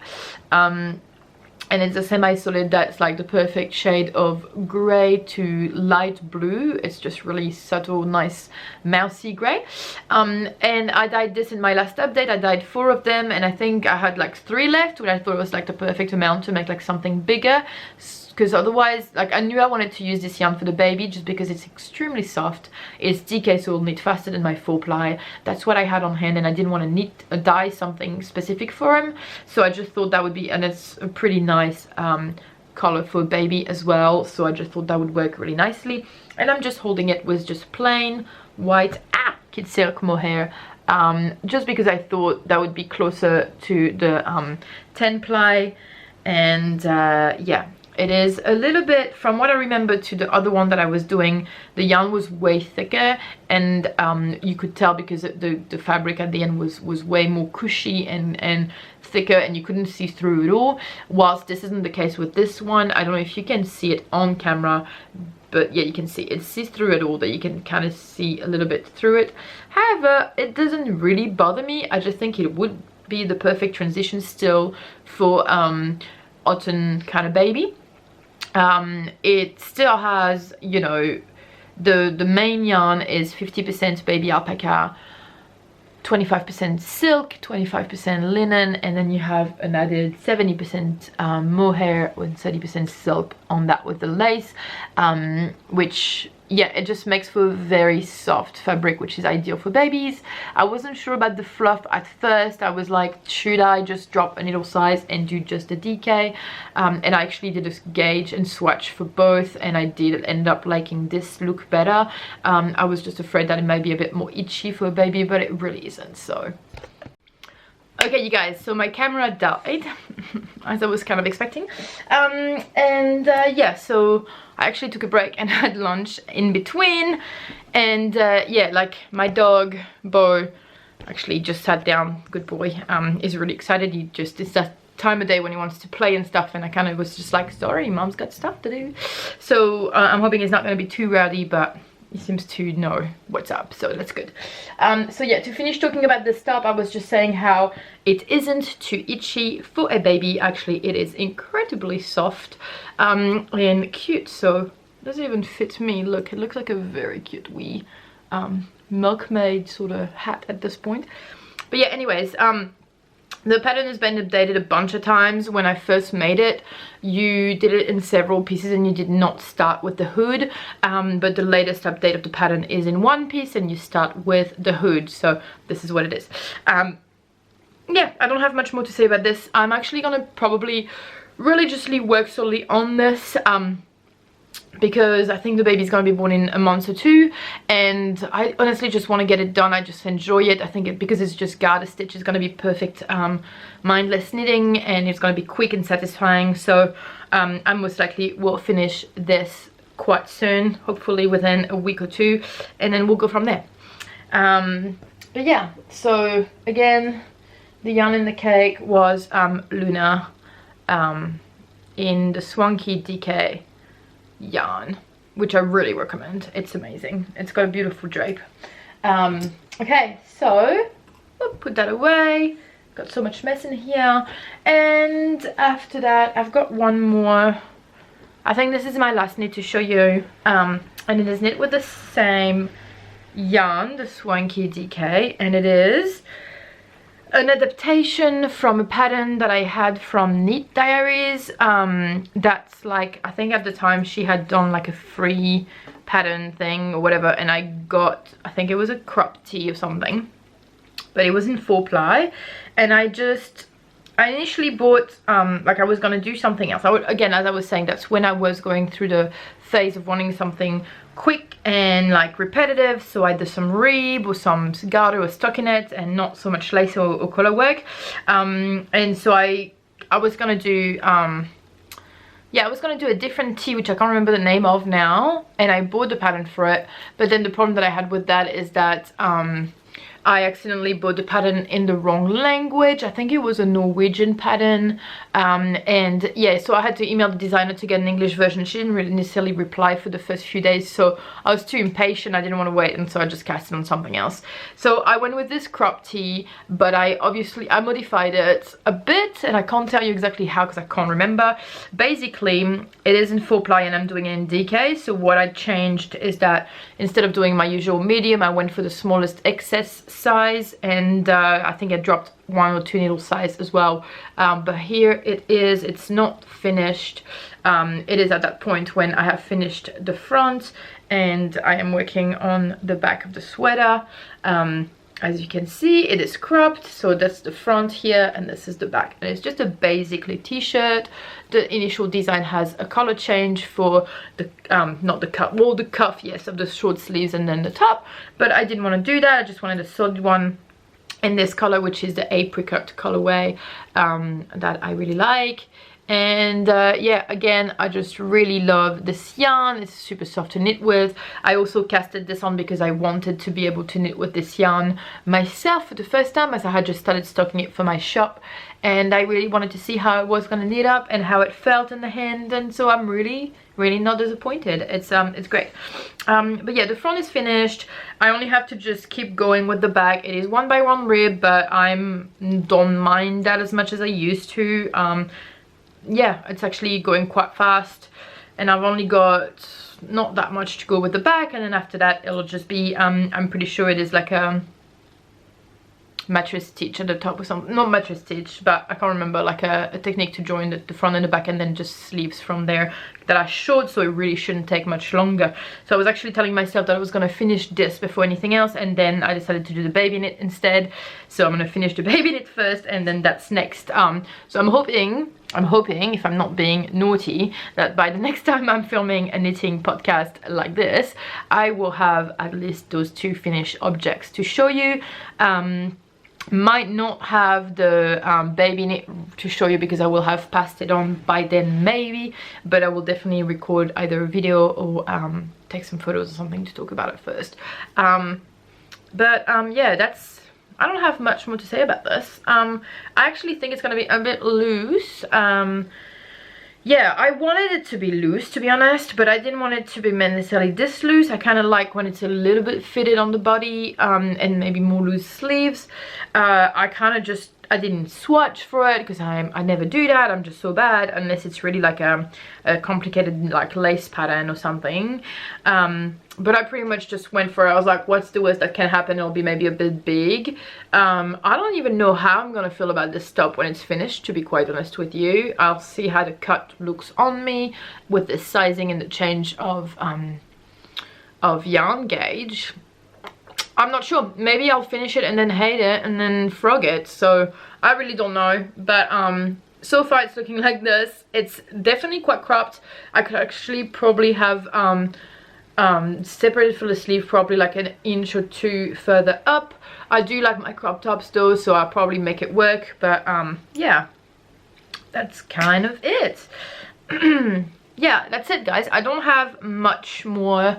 And it's a semi-solid that's like the perfect shade of grey to light blue. It's just really subtle, nice, mousy grey. And I dyed this in my last update. I dyed 4 of them, and I think I had like 3 left, which I thought was like the perfect amount to make like something bigger. Because otherwise, like, I knew I wanted to use this yarn for the baby just because it's extremely soft. It's DK, so it'll knit faster than my 4 ply. That's what I had on hand, and I didn't want to dye something specific for him. So I just thought that would be, and it's a pretty nice color for a baby as well. So I just thought that would work really nicely. And I'm just holding it with just plain white kid silk mohair. Just because I thought that would be closer to the 10 ply. And yeah. It is a little bit, from what I remember to the other one that I was doing, the yarn was way thicker, and you could tell because the fabric at the end was way more cushy and thicker, and you couldn't see through it all, whilst this isn't the case with this one. I don't know if you can see it on camera, but yeah, you can see it sees through it all, that you can kind of see a little bit through it. However, it doesn't really bother me. I just think it would be the perfect transition still for autumn kind of baby. It still has, you know, the main yarn is 50% baby alpaca, 25% silk, 25% linen, and then you have an added 70% mohair and 30% silk on that with the lace, which, yeah, it just makes for a very soft fabric, which is ideal for babies. I wasn't sure about the fluff at first. I was like, should I just drop a needle size and do just a DK? And I actually did a gauge and swatch for both, and I did end up liking this look better. I was just afraid that it might be a bit more itchy for a baby, but it really isn't. So okay, you guys, so my camera died as I was kind of expecting, yeah, so I actually took a break and had lunch in between, and yeah, like my dog Bo actually just sat down, good boy, is really excited. He just, it's that time of day when he wants to play and stuff, and I kind of was just like, sorry, mom's got stuff to do. So I'm hoping it's not going to be too rowdy, but he seems to know what's up, so that's good. So yeah, to finish talking about this top, I was just saying how it isn't too itchy for a baby. Actually, it is incredibly soft and cute, so it doesn't even fit me. Look, it looks like a very cute wee milkmaid sort of hat at this point. But yeah, anyways, the pattern has been updated a bunch of times. When I first made it, you did it in several pieces and you did not start with the hood, but the latest update of the pattern is in one piece and you start with the hood, so this is what it is. Yeah, I don't have much more to say about this. I'm actually gonna probably religiously work solely on this, because I think the baby's gonna be born in a month or two, and I honestly just want to get it done. I just enjoy it. I think because it's just garter stitch, it's gonna be perfect mindless knitting, and it's gonna be quick and satisfying. So I most likely will finish this quite soon, hopefully within a week or two, and then we'll go from there. But yeah, so again, the yarn in the cake was Luna in the Swanky DK yarn, which I really recommend. It's amazing. It's got a beautiful drape. Okay, so we'll put that away. Got so much mess in here, and after that I've got one more. I think this is my last knit to show you, and it is knit with the same yarn, the Swanky DK, and it is an adaptation from a pattern that I had from Knit Diaries. That's like, I think at the time she had done like a free pattern thing or whatever, and I got, I think it was a crop tee or something, but it was in 4-ply, and I initially bought, like I was gonna do something else. Again, as I was saying, that's when I was going through the phase of wanting something quick and like repetitive, so I did some rib or some garter or stockinette and not so much lace or collar work, and so I was gonna do yeah, I was gonna do a different tee which I can't remember the name of now, and I bought the pattern for it, but then the problem that I had with that is that I accidentally bought the pattern in the wrong language. I think it was a Norwegian pattern, and yeah, so I had to email the designer to get an English version. She didn't really necessarily reply for the first few days, so I was too impatient. I didn't want to wait, and so I just cast it on something else. So I went with this crop tee, but I modified it a bit, and I can't tell you exactly how because I can't remember. Basically, it is in 4-ply and I'm doing it in DK, so what I changed is that instead of doing my usual medium, I went for the smallest excess size, and I think I dropped 1 or 2 needle size as well, but here it's not finished. It is at that point when I have finished the front and I am working on the back of the sweater. As you can see, it is cropped, so that's the front here and this is the back, and it's just a basically t-shirt. The initial design has a color change for the not the cuff, well, the cuff, yes, of the short sleeves and then the top, but I didn't want to do that. I just wanted a solid one in this color, which is the apricot colorway that I really like. And yeah, again, I just really love this yarn. It's super soft to knit with. I also casted this on because I wanted to be able to knit with this yarn myself for the first time, as I had just started stocking it for my shop, and I really wanted to see how it was going to knit up and how it felt in the hand, and so I'm really not disappointed. It's great. But yeah, the front is finished. I only have to just keep going with the back. It is 1x1 rib, but don't mind that as much as I used to. Yeah, it's actually going quite fast, and I've only got not that much to go with the back, and then after that it'll just be I'm pretty sure it is like a mattress stitch at the top or something. Not mattress stitch, but I can't remember, like a technique to join the front and the back, and then just sleeves from there that I showed, so it really shouldn't take much longer. So I was actually telling myself that I was going to finish this before anything else, and then I decided to do the baby knit instead. So I'm going to finish the baby knit first, and then that's next. So I'm hoping, if I'm not being naughty, that by the next time I'm filming a knitting podcast like this, I will have at least those 2 finished objects to show you. Might not have the baby knit to show you because I will have passed it on by then maybe, but I will definitely record either a video or take some photos or something to talk about it first. Yeah, that's, I don't have much more to say about this. I actually think it's going to be a bit loose. Yeah, I wanted it to be loose, to be honest, but I didn't want it to be necessarily this loose. I kind of like when it's a little bit fitted on the body, and maybe more loose sleeves. I kind of just, I didn't swatch for it because I never do that. I'm just so bad, unless it's really like a complicated like lace pattern or something. But I pretty much just went for it. I was like, what's the worst that can happen? It'll be maybe a bit big. I don't even know how I'm gonna feel about this top when it's finished, to be quite honest with you. I'll see how the cut looks on me with the sizing and the change of yarn gauge. I'm not sure. Maybe I'll finish it and then hate it and then frog it. So I really don't know. But so far it's looking like this. It's definitely quite cropped. I could actually probably have separated for the sleeve probably like an inch or 2 further up. I do like my crop tops though, so I'll probably make it work. But yeah, that's kind of it. Yeah, that's it guys. I don't have much more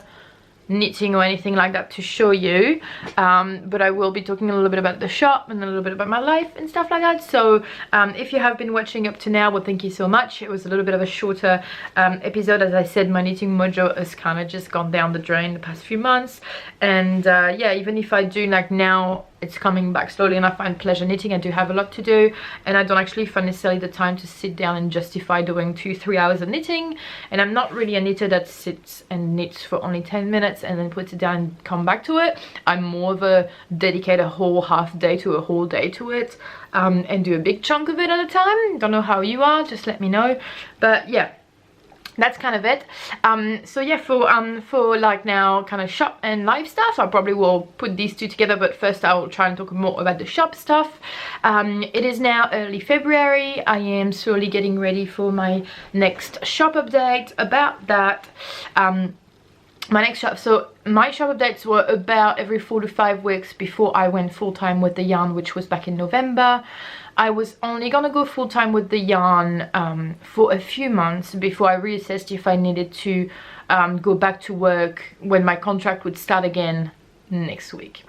knitting or anything like that to show you, but I will be talking a little bit about the shop and a little bit about my life and stuff like that. So if you have been watching up to now, well, thank you so much. It was a little bit of a shorter episode. As I said, my knitting mojo has kind of just gone down the drain the past few months, and yeah, even if I do, like, now it's coming back slowly and I find pleasure knitting, I do have a lot to do, and I don't actually find necessarily the time to sit down and justify doing 2-3 hours of knitting. And I'm not really a knitter that sits and knits for only 10 minutes and then puts it down and come back to it. I'm more of a dedicate a whole half day to a whole day to it, and do a big chunk of it at a time. Don't know how you are, just let me know. But yeah, that's kind of it. So yeah, for like now kind of shop and live stuff, I probably will put these 2 together, but first I will try and talk more about the shop stuff. It is now early February. I am slowly getting ready for my next shop update. About that, my next shop, so my shop updates were about every 4 to 5 weeks before I went full-time with the yarn, which was back in November. I was only gonna go full-time with the yarn for a few months before I reassessed if I needed to go back to work when my contract would start again next week.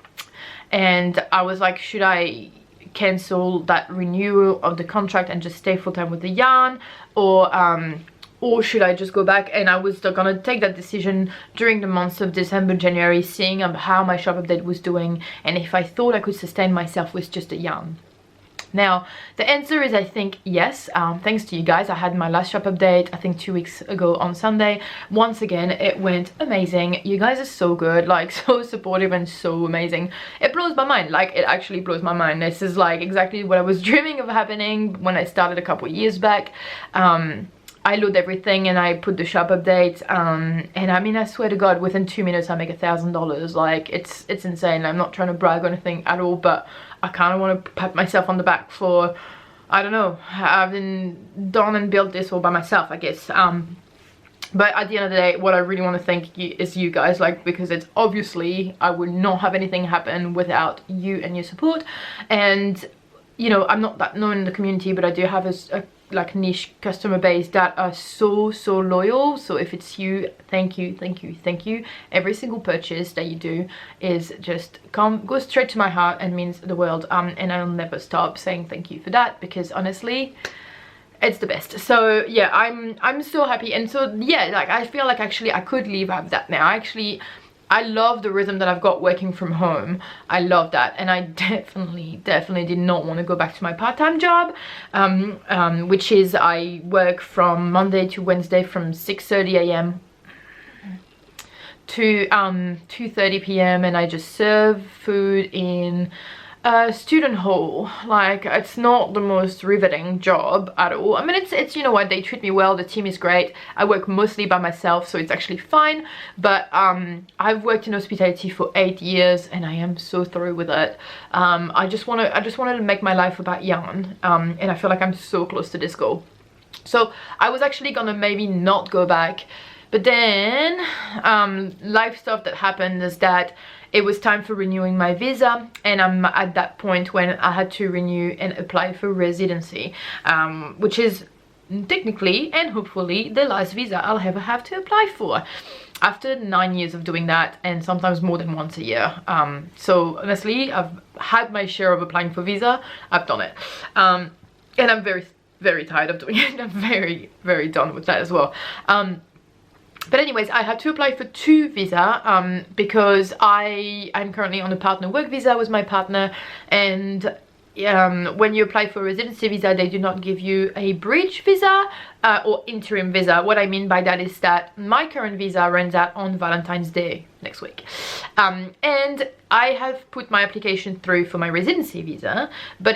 And I was like, should I cancel that renewal of the contract and just stay full-time with the yarn, or should I just go back? And I was gonna take that decision during the months of December, January, seeing how my shop update was doing and if I thought I could sustain myself with just a yarn. Now, the answer is, I think, yes. Thanks to you guys. I had my last shop update, I think 2 weeks ago on Sunday. Once again, it went amazing. You guys are so good, like so supportive and so amazing. It blows my mind, like it actually blows my mind. This is like exactly what I was dreaming of happening when I started a couple years back. I load everything and I put the shop update, and I mean, I swear to God, within 2 minutes I make $1,000. Like it's insane. I'm not trying to brag or anything at all, but I kind of want to pat myself on the back for, I don't know, having done and built this all by myself, I guess. But at the end of the day, what I really want to thank you is you guys, like, because it's obviously, I would not have anything happen without you and your support. And you know, I'm not that known in the community, but I do have a like niche customer base that are so loyal. So if it's you, thank you, thank you, thank you. Every single purchase that you do is just go straight to my heart and means the world, and I'll never stop saying thank you for that, because honestly it's the best. So yeah, I'm so happy. And so yeah, like I feel like actually I could leave out that now. I love the rhythm that I've got working from home. I love that, and I definitely did not want to go back to my part-time job, which is I work from Monday to Wednesday from 6:30 a.m. to 2:30 p.m. and I just serve food in a student hall. Like, it's not the most riveting job at all. I mean, it's you know what, they treat me well, the team is great. I work mostly by myself, so it's actually fine. But I've worked in hospitality for 8 years and I am so through with it. I just wanted to make my life about yarn, and I feel like I'm so close to this goal. So I was actually gonna maybe not go back, but then life stuff that happened is that it was time for renewing my visa, and I'm at that point when I had to renew and apply for residency, which is technically and hopefully the last visa I'll ever have to apply for, after 9 years of doing that, and sometimes more than once a year. So honestly, I've had my share of applying for visa. I've done it, and I'm very tired of doing it. I'm very done with that as well. But anyways, I had to apply for 2 visa, because I'm currently on a partner work visa with my partner, and when you apply for a residency visa, they do not give you a bridge visa or interim visa. What I mean by that is that my current visa runs out on Valentine's Day next week, and I have put my application through for my residency visa, but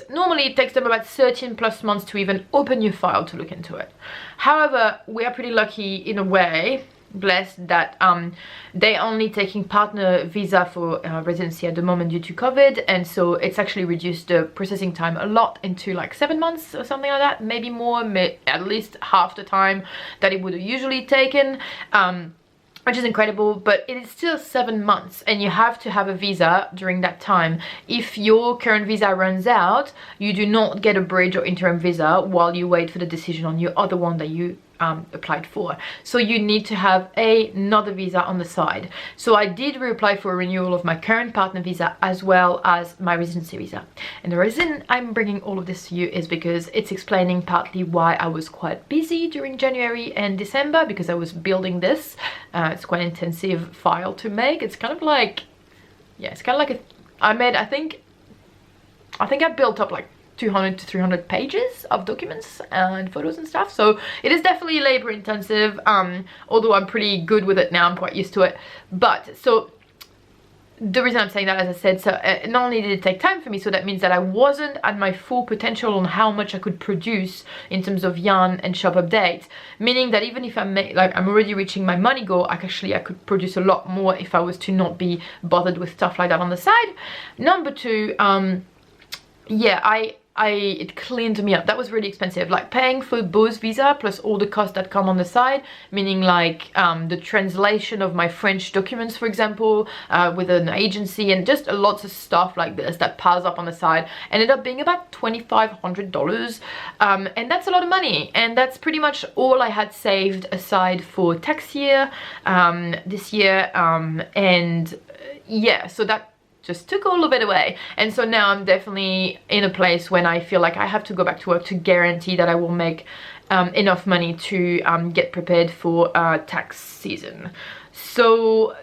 normally it takes them about 13+ months to even open your file to look into it. However, we are pretty lucky in a way, blessed, that they're only taking partner visa for residency at the moment due to COVID, and so it's actually reduced the processing time a lot into like 7 months or something like that, maybe more, at least half the time that it would have usually taken, which is incredible. But it is still 7 months, and you have to have a visa during that time. If your current visa runs out, you do not get a bridge or interim visa while you wait for the decision on your other one that you applied for. So you need to have another visa on the side. So I did reapply for a renewal of my current partner visa as well as my residency visa. And the reason I'm bringing all of this to you is because it's explaining partly why I was quite busy during January and December, because I was building this. It's quite an intensive file to make. It's kind of like, yeah, it's kind of like I think I built up like 200 to 300 pages of documents and photos and stuff, so it is definitely labor intensive, although I'm pretty good with it now. I'm quite used to it. But so the reason I'm saying that, as I said, so not only did it take time for me, so that means that I wasn't at my full potential on how much I could produce in terms of yarn and shop updates, meaning that even if I'm already reaching my money goal, I could produce a lot more if I was to not be bothered with stuff like that on the side. Number 2, yeah, it cleaned me up. That was really expensive, like paying for Beau's visa plus all the costs that come on the side, meaning like the translation of my French documents, for example, with an agency, and just lots of stuff like this that piles up on the side, ended up being about $2,500, and that's a lot of money, and that's pretty much all I had saved aside for tax year this year, and yeah, so that just took all of it away. And so now I'm definitely in a place when I feel like I have to go back to work to guarantee that I will make enough money to get prepared for tax season. So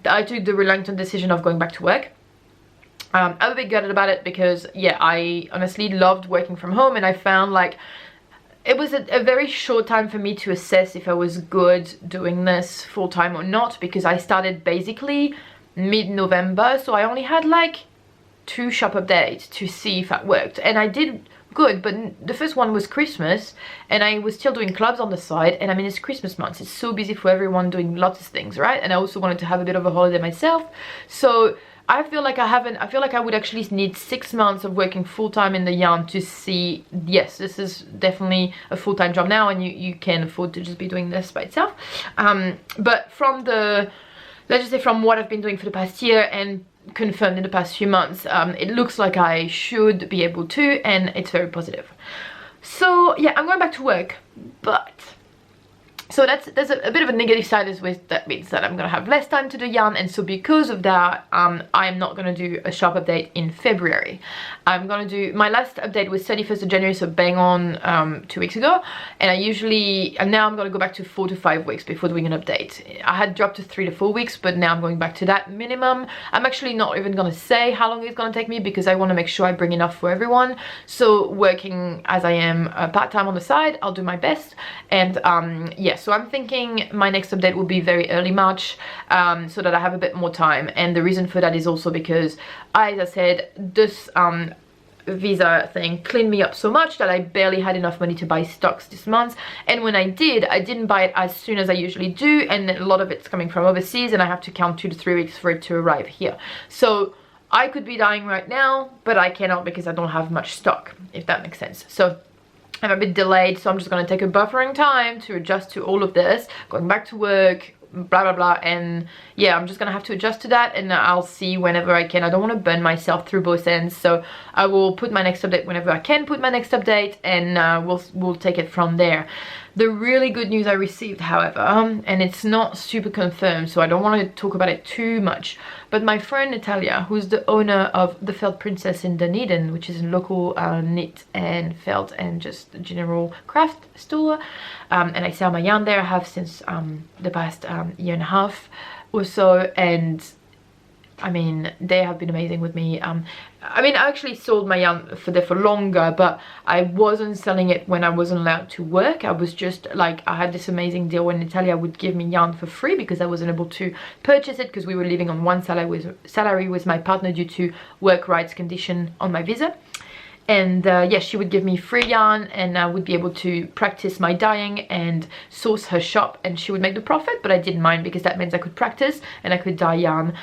I took the reluctant decision of going back to work. I'm a bit gutted about it because, yeah, I honestly loved working from home, and I found like it was a very short time for me to assess if I was good doing this full-time or not, because I started basically mid-November, so I only had like 2 shop updates to see if that worked, and I did good. But the first one was Christmas, and I was still doing clubs on the side, and I mean, it's Christmas months, it's so busy for everyone doing lots of things, right? And I also wanted to have a bit of a holiday myself, so I feel like I would actually need 6 months of working full-time in the yarn to see, yes, this is definitely a full-time job now, and you can afford to just be doing this by itself. But from let's just say from what I've been doing for the past year and confirmed in the past few months, it looks like I should be able to, and it's very positive. So yeah, I'm going back to work, but so there's a bit of a negative side is with that means that I'm gonna have less time to do yarn, and so because of that I'm not gonna do a shop update in February. I'm gonna do, my last update was 31st of January, so bang on 2 weeks ago, and now I'm gonna go back to 4 to 5 weeks before doing an update. I had dropped to 3 to 4 weeks, but now I'm going back to that minimum. I'm actually not even gonna say how long it's gonna take me because I want to make sure I bring enough for everyone. So working as I am part-time on the side, I'll do my best. And yeah, so I'm thinking my next update will be very early March, so that I have a bit more time. And the reason for that is also because, as I said, this visa thing cleaned me up so much that I barely had enough money to buy stocks this month, and when I didn't buy it as soon as I usually do, and a lot of it's coming from overseas, and I have to count 2 to 3 weeks for it to arrive here. So I could be dying right now, but I cannot because I don't have much stock, if that makes sense. So I'm a bit delayed, so I'm just going to take a buffering time to adjust to all of this, going back to work, blah blah blah, and yeah, I'm just gonna have to adjust to that, and I'll see whenever I can. I don't want to burn myself through both ends, so I will put my next update whenever I can put my next update, and we'll take it from there. The really good news I received, however, and it's not super confirmed, so I don't want to talk about it too much, but my friend Natalia, who's the owner of the Felt Princess in Dunedin, which is a local knit and felt and just general craft store, and I sell my yarn there. I have since the past year and a half or so, and I mean, they have been amazing with me. I mean, I actually sold my yarn for longer, but I wasn't selling it when I wasn't allowed to work. I was just like, I had this amazing deal when Natalia would give me yarn for free because I wasn't able to purchase it because we were living on one salary with my partner due to work rights condition on my visa. And yeah, she would give me free yarn, and I would be able to practice my dyeing and source her shop, and she would make the profit, but I didn't mind because that means I could practice and I could dye yarn.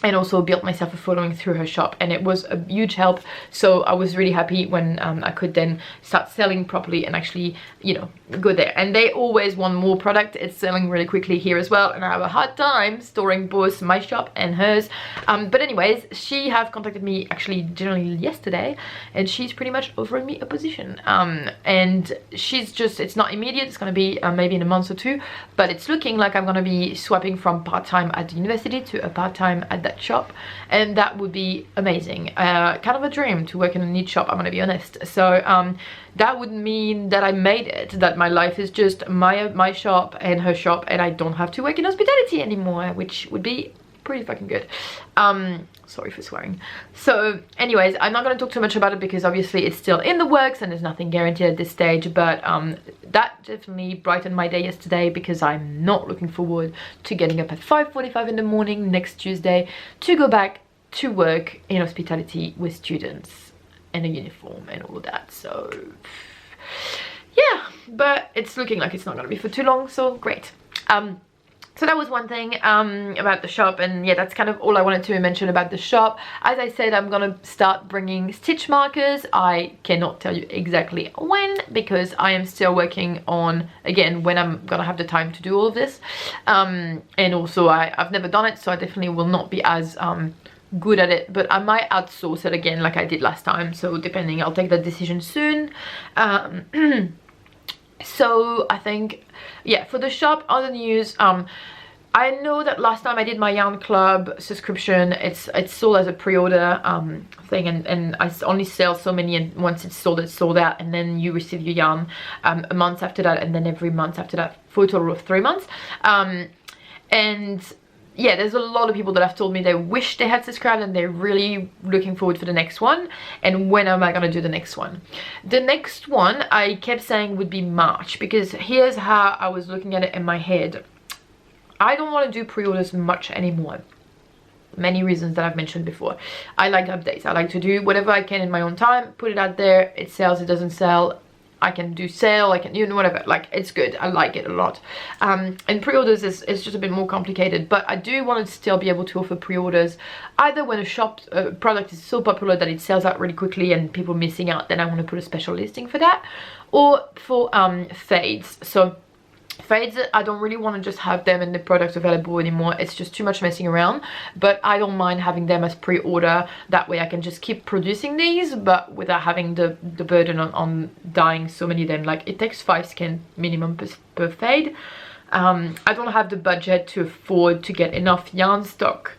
And also built myself a following through her shop, and it was a huge help. So I was really happy when I could then start selling properly and actually, you know, go there. And they always want more product. It's selling really quickly here as well, and I have a hard time storing both my shop and hers. But anyways, she have contacted me actually generally yesterday, and she's pretty much offering me a position. And she's just, it's not immediate, it's gonna be maybe in a month or two, but it's looking like I'm gonna be swapping from part-time at the university to a part-time at that shop, and that would be amazing. Kind of a dream to work in a knit shop, I'm gonna be honest. So that would mean that I made it, that my life is just my shop and her shop, and I don't have to work in hospitality anymore, which would be pretty fucking good. Sorry for swearing. So anyways, I'm not going to talk too much about it because obviously it's still in the works and there's nothing guaranteed at this stage, but that definitely brightened my day yesterday because I'm not looking forward to getting up at 5:45 in the morning next Tuesday to go back to work in hospitality with students and a uniform and all of that. So yeah, but it's looking like it's not going to be for too long, so great. So that was one thing about the shop, and yeah, that's kind of all I wanted to mention about the shop. As I said, I'm gonna start bringing stitch markers. I cannot tell you exactly when because I am still working on, again, when I'm gonna have the time to do all of this. And also I've never done it, so I definitely will not be as good at it, but I might outsource it again like I did last time. So depending, I'll take that decision soon. So I think, yeah, for the shop, other news, I know that last time I did my yarn club subscription, it's sold as a pre-order thing, and I only sell so many, and once it's sold out, and then you receive your yarn a month after that, and then every month after that for a total of 3 months. And yeah, there's a lot of people that have told me they wish they had subscribed and they're really looking forward for the next one. And when am I gonna do the next one? The next one I kept saying would be March, because here's how I was looking at it in my head. I don't want to do pre-orders much anymore. Many reasons that I've mentioned before. I like updates. I like to do whatever I can in my own time, put it out there, it sells, it doesn't sell, I can do sale, I can, you know, whatever, like, it's good, I like it a lot. And pre-orders is just a bit more complicated, but I do want to still be able to offer pre-orders either when a shop product is so popular that it sells out really quickly and people missing out, then I want to put a special listing for that, or for fades. So Fades, I don't really want to just have them and the products available anymore. It's just too much messing around, but I don't mind having them as pre-order. That way I can just keep producing these, but without having the burden on dyeing so many of them. Like, it takes 5 skeins minimum per fade. I don't have the budget to afford to get enough yarn stock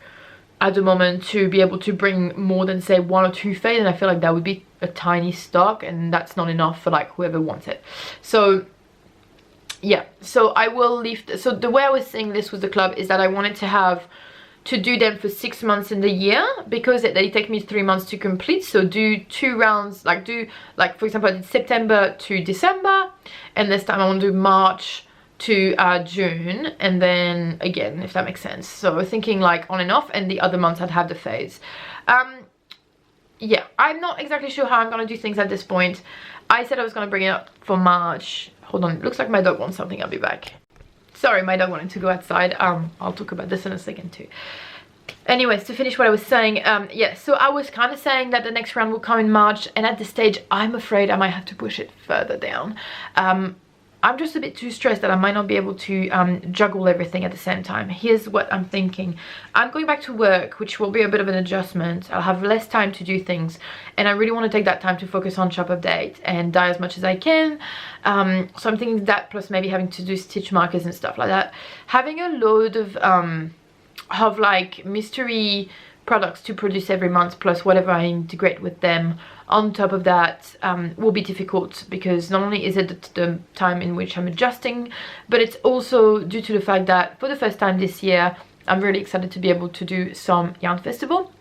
at the moment to be able to bring more than, say, 1 or 2 fade, and I feel like that would be a tiny stock, and that's not enough for like whoever wants it. So yeah, so I will leave. So the way I was saying this with the club is that I wanted to do them for 6 months in the year, because they take me 3 months to complete. So do 2 rounds, like for example I did September to December, and this time I want to do March to June, and then again, if that makes sense. So thinking like on and off, and the other months I'd have the phase. Yeah, I'm not exactly sure how I'm gonna do things at this point. I said I was gonna bring it up for March. Hold on, looks like my dog wants something. I'll be back. Sorry, my dog wanted to go outside. I'll talk about this in a second too. Anyways, to finish what I was saying, yeah, so I was kind of saying that the next round will come in March, and at this stage I'm afraid I might have to push it further down. I'm just a bit too stressed that I might not be able to juggle everything at the same time. Here's what I'm thinking. I'm going back to work, which will be a bit of an adjustment. I'll have less time to do things, and I really want to take that time to focus on shop update and dye as much as I can. So I'm thinking that, plus maybe having to do stitch markers and stuff like that. Having a load of like mystery products to produce every month, plus whatever I integrate with them on top of that, will be difficult, because not only is it the time in which I'm adjusting, but it's also due to the fact that for the first time this year I'm really excited to be able to do some yarn festival,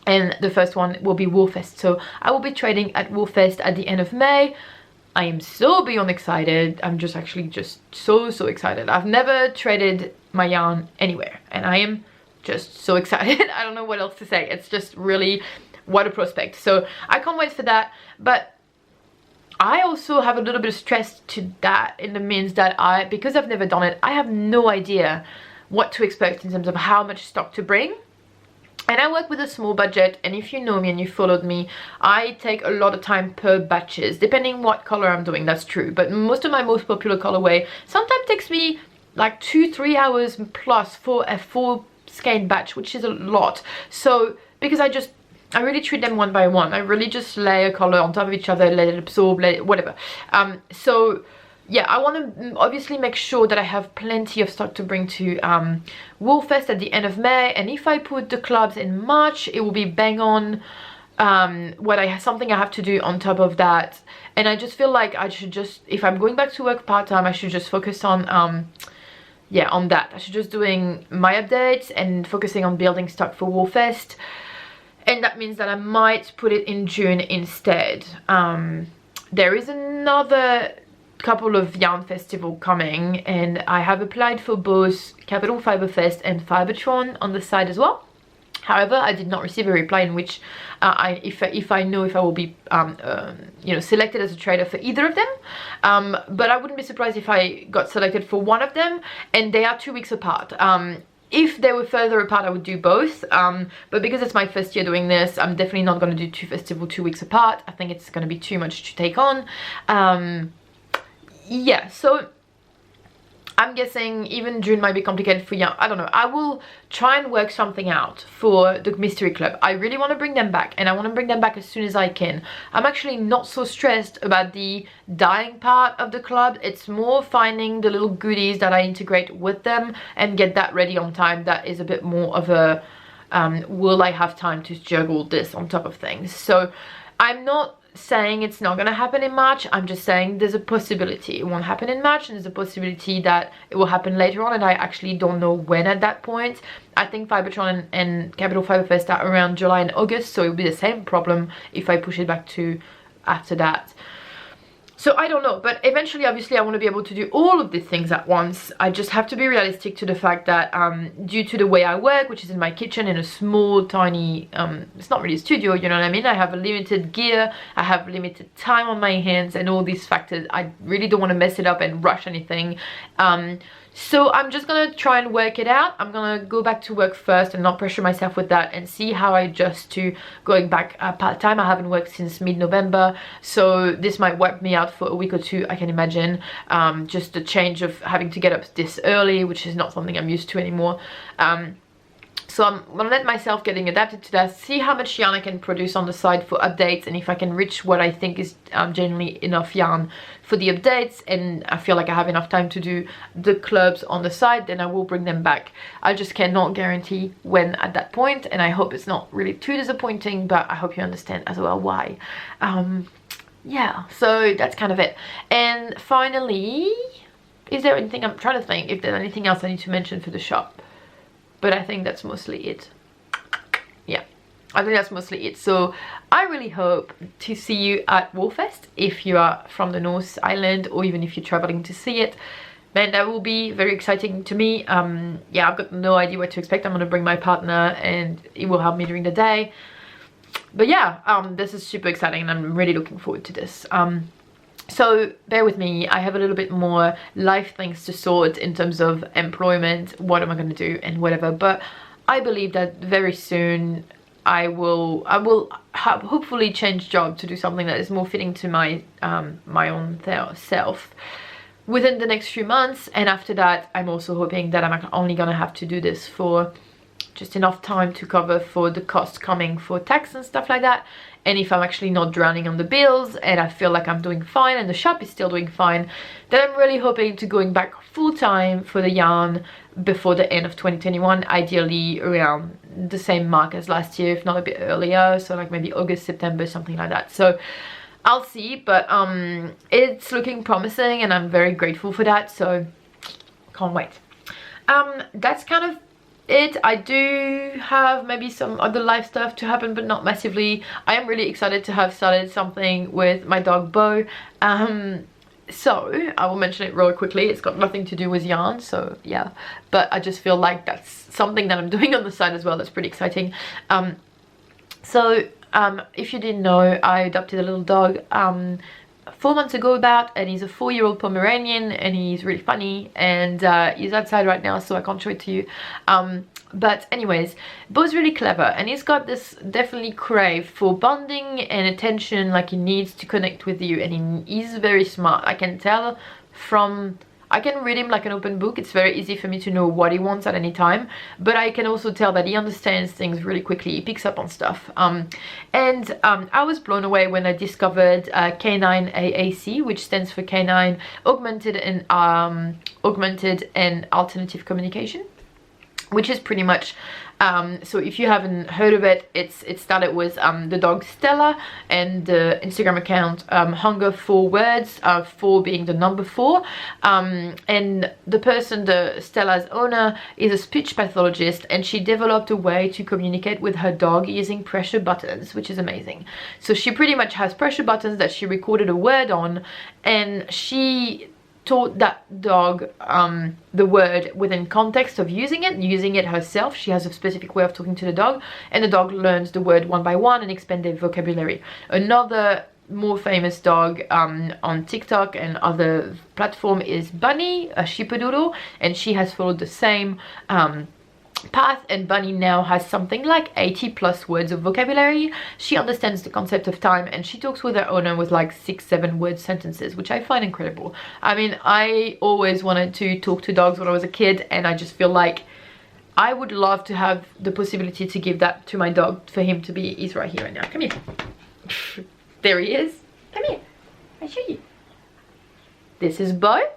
and the first one will be Woolfest. So I will be trading at Woolfest at the end of May. I am so beyond excited. I'm just actually just so excited. I've never traded my yarn anywhere, and I am just so excited. I don't know what else to say. It's just really, what a prospect. So I can't wait for that. But I also have a little bit of stress to that, in the means that because I've never done it, I have no idea what to expect in terms of how much stock to bring. And I work with a small budget, and if you know me and you followed me, I take a lot of time per batches, depending what color I'm doing, that's true. But most of my most popular colorway sometimes takes me like 2-3 hours plus for a full skein batch, which is a lot. So because I really treat them one by one. I really just lay a color on top of each other, let it absorb, let it, whatever. So yeah, I want to obviously make sure that I have plenty of stock to bring to Woolfest at the end of May, and if I put the clubs in March, it will be bang on something I have to do on top of that. And I just feel like I should just, if I'm going back to work part-time, I should just focus on yeah, on that. I should just doing my updates and focusing on building stock for Woolfest. And that means that I might put it in June instead. There is another couple of yarn festival coming, and I have applied for both Capital Fiber Fest and Fibertron on the side as well. However, I did not receive a reply in which if I know if I will be you know, selected as a trader for either of them. But I wouldn't be surprised if I got selected for one of them, and they are 2 weeks apart. If they were further apart, I would do both, but because it's my first year doing this, I'm definitely not going to do 2 festivals 2 weeks apart. I think it's going to be too much to take on. Yeah, so I'm guessing even June might be complicated for yarn. I don't know. I will try and work something out for the mystery club. I really want to bring them back, and I want to bring them back as soon as I can. I'm actually not so stressed about the dyeing part of the club. It's more finding the little goodies that I integrate with them and get that ready on time. That is a bit more of a will I have time to juggle this on top of things. So I'm not saying it's not gonna happen in March. I'm just saying there's a possibility it won't happen in March, and there's a possibility that it will happen later on, and I actually don't know when at that point. I think Fibertron and Capital Fiber Fest are around July and August, so it will be the same problem if I push it back to after that. So I don't know, but eventually obviously I want to be able to do all of these things at once. I just have to be realistic to the fact that due to the way I work, which is in my kitchen in a small tiny it's not really a studio, you know what I mean, I have a limited gear, I have limited time on my hands, and all these factors, I really don't want to mess it up and rush anything. So I'm just gonna try and work it out. I'm gonna go back to work first and not pressure myself with that, and see how I adjust to going back part-time. I haven't worked since mid-November, so this might wipe me out for a week or two, I can imagine. Just the change of having to get up this early, which is not something I'm used to anymore. So I'm gonna let myself getting adapted to that, see how much yarn I can produce on the side for updates, and if I can reach what I think is generally enough yarn for the updates, and I feel like I have enough time to do the clubs on the side, then I will bring them back. I just cannot guarantee when at that point, and I hope it's not really too disappointing, but I hope you understand as well why. Yeah, so that's kind of it. And finally, is there anything, I'm trying to think if there's anything else I need to mention for the shop. But I think that's mostly it. Yeah, I think that's mostly it. So I really hope to see you at Woolfest if you are from the North Island, or even if you're traveling to see it. Man, that will be very exciting to me. Yeah, I've got no idea what to expect. I'm gonna bring my partner and he will help me during the day. But yeah, this is super exciting and I'm really looking forward to this. So bear with me, I have a little bit more life things to sort in terms of employment, what am I going to do and whatever, but I believe that very soon I will hopefully change job to do something that is more fitting to my my own self within the next few months. And after that, I'm also hoping that I'm only going to have to do this for just enough time to cover for the cost coming for tax and stuff like that. And if I'm actually not drowning on the bills and I feel like I'm doing fine and the shop is still doing fine, then I'm really hoping to going back full-time for the yarn before the end of 2021, ideally around the same mark as last year, if not a bit earlier, so like maybe August, September, something like that. So I'll see, but it's looking promising and I'm very grateful for that, so can't wait. That's kind of it. I do have maybe some other life stuff to happen, but not massively. I am really excited to have started something with my dog Bo. So I will mention it real quickly. It's got nothing to do with yarn, so yeah, but I just feel like that's something that I'm doing on the side as well. That's pretty exciting. If you didn't know, I adopted a little dog 4 months ago about, and he's a 4-year-old Pomeranian and he's really funny, and he's outside right now so I can't show it to you. But anyways, Bo's really clever and he's got this definitely crave for bonding and attention, like he needs to connect with you, and he's very smart. I can tell from, I can read him like an open book. It's very easy for me to know what he wants at any time, but I can also tell that he understands things really quickly. He picks up on stuff. I was blown away when I discovered Canine AAC, which stands for Canine Augmented and Alternative Communication, which is pretty much so if you haven't heard of it, it started with the dog Stella and the Instagram account Hunger for Words, 4 being the number 4, and the person, the Stella's owner, is a speech pathologist, and she developed a way to communicate with her dog using pressure buttons, which is amazing. So she pretty much has pressure buttons that she recorded a word on, and she taught that dog the word within context of using it herself. She has a specific way of talking to the dog, and the dog learns the word one by one and expands their vocabulary. Another more famous dog on TikTok and other platform is Bunny, a sheepadoodle, and she has followed the same path, and Bunny now has something like 80 plus words of vocabulary. She understands the concept of time, and she talks with her owner with like 6-7 word sentences, which I find incredible. I mean, I always wanted to talk to dogs when I was a kid, and I just feel like I would love to have the possibility to give that to my dog, for him to be, he's right here right now, come here. There he is, come here, I'll show you. This is Bo.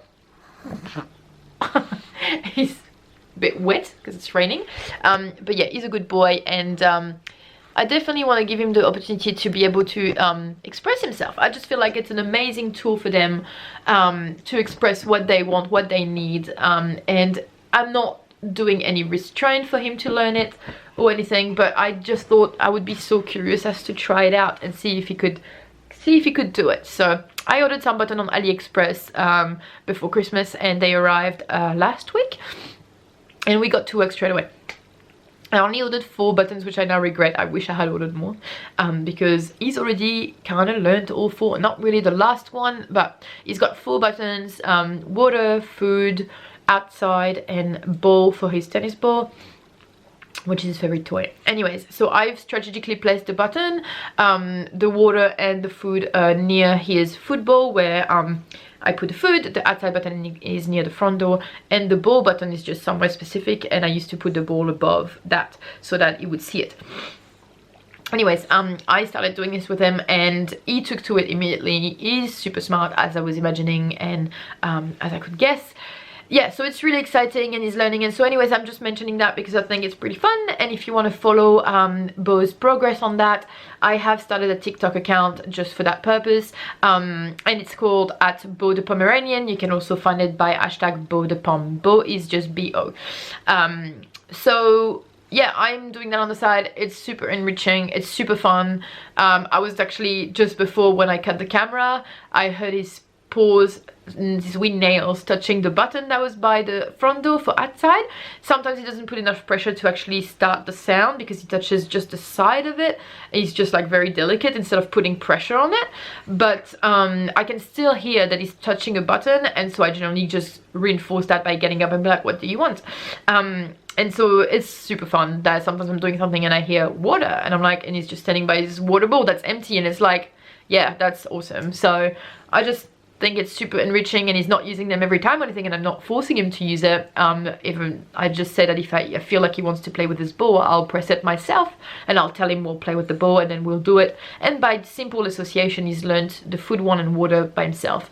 He's bit wet because it's raining, but yeah, he's a good boy, and I definitely want to give him the opportunity to be able to express himself. I just feel like it's an amazing tool for them to express what they want, what they need, and I'm not doing any restraint for him to learn it or anything, but I just thought I would be so curious as to try it out and see if he could do it. So I ordered some buttons on AliExpress before Christmas, and they arrived last week. And we got to work straight away. I only ordered 4 buttons, which I now regret. I wish I had ordered more, because he's already kind of learned all 4. Not really the last one, but he's got 4 buttons, water, food, outside and ball for his tennis ball, which is his favorite toy. Anyways, so I've strategically placed the button, the water and the food near his food bowl, where I put the food. The outside button is near the front door, and the ball button is just somewhere specific, and I used to put the ball above that so that he would see it. Anyways, I started doing this with him and he took to it immediately. He's super smart, as I was imagining and as I could guess. Yeah, so it's really exciting and he's learning. And so anyways, I'm just mentioning that because I think it's pretty fun. And if you want to follow Beau's progress on that, I have started a TikTok account just for that purpose, and it's called @Beau the Pomeranian. You can also find it by #BeauDePom. Beau is just B-O. So yeah, I'm doing that on the side. It's super enriching, it's super fun. I was actually, just before when I cut the camera, I heard his paws, his wee nails touching the button that was by the front door for outside. Sometimes he doesn't put enough pressure to actually start the sound because he touches just the side of it. He's just like very delicate instead of putting pressure on it. But I can still hear that he's touching a button, and so I generally just reinforce that by getting up and be like, what do you want? And so it's super fun that sometimes I'm doing something and I hear water and I'm like, and he's just standing by his water bowl that's empty, and it's like, yeah, that's awesome. So I just think it's super enriching, and he's not using them every time or anything, and I'm not forcing him to use it. Even I just say that if I feel like he wants to play with his ball, I'll press it myself and I'll tell him we'll play with the ball, and then we'll do it. And by simple association, he's learned the food one and water by himself.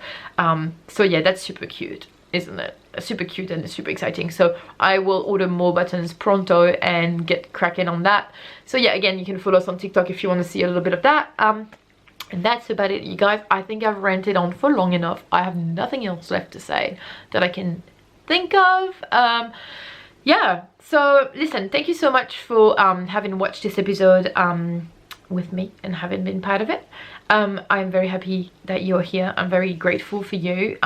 So yeah, that's super cute, isn't it? Super cute and super exciting. So I will order more buttons pronto and get cracking on that. So yeah, again, you can follow us on TikTok if you want to see a little bit of that. And that's about it, you guys. I think I've ranted on for long enough. I have nothing else left to say that I can think of. Yeah, so listen, thank you so much for having watched this episode with me and having been part of it. I'm very happy that you're here. I'm very grateful for you.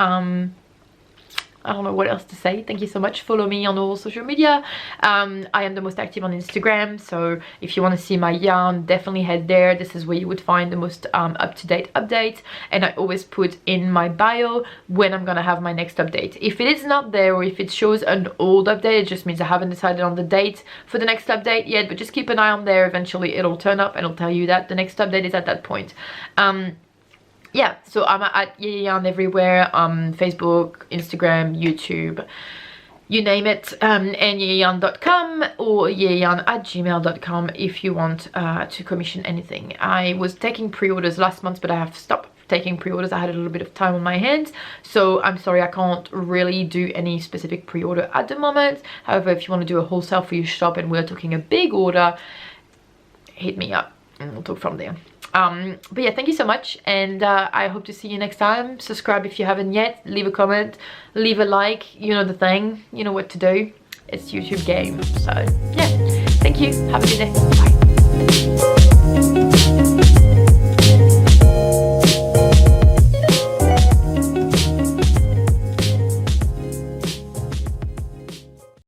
I don't know what else to say. Thank you so much. Follow me on all social media. I am the most active on Instagram, so if you want to see my yarn, definitely head there. This is where you would find the most up-to-date updates, and I always put in my bio when I'm gonna have my next update. If it is not there, or if it shows an old update, it just means I haven't decided on the date for the next update yet, but just keep an eye on there. Eventually it'll turn up and it'll tell you that the next update is at that point. Yeah, so I'm at Yarn everywhere, Facebook, Instagram, YouTube, you name it, and yarn.com or yarn@gmail.com if you want to commission anything. I was taking pre-orders last month, but I have stopped taking pre-orders. I had a little bit of time on my hands, so I'm sorry I can't really do any specific pre-order at the moment. However, if you want to do a wholesale for your shop and we're talking a big order, hit me up and we'll talk from there. But yeah, thank you so much, and I hope to see you next time. Subscribe if you haven't yet, leave a comment, leave a like, you know the thing, you know what to do. It's YouTube game. So yeah, thank you, have a good day, bye.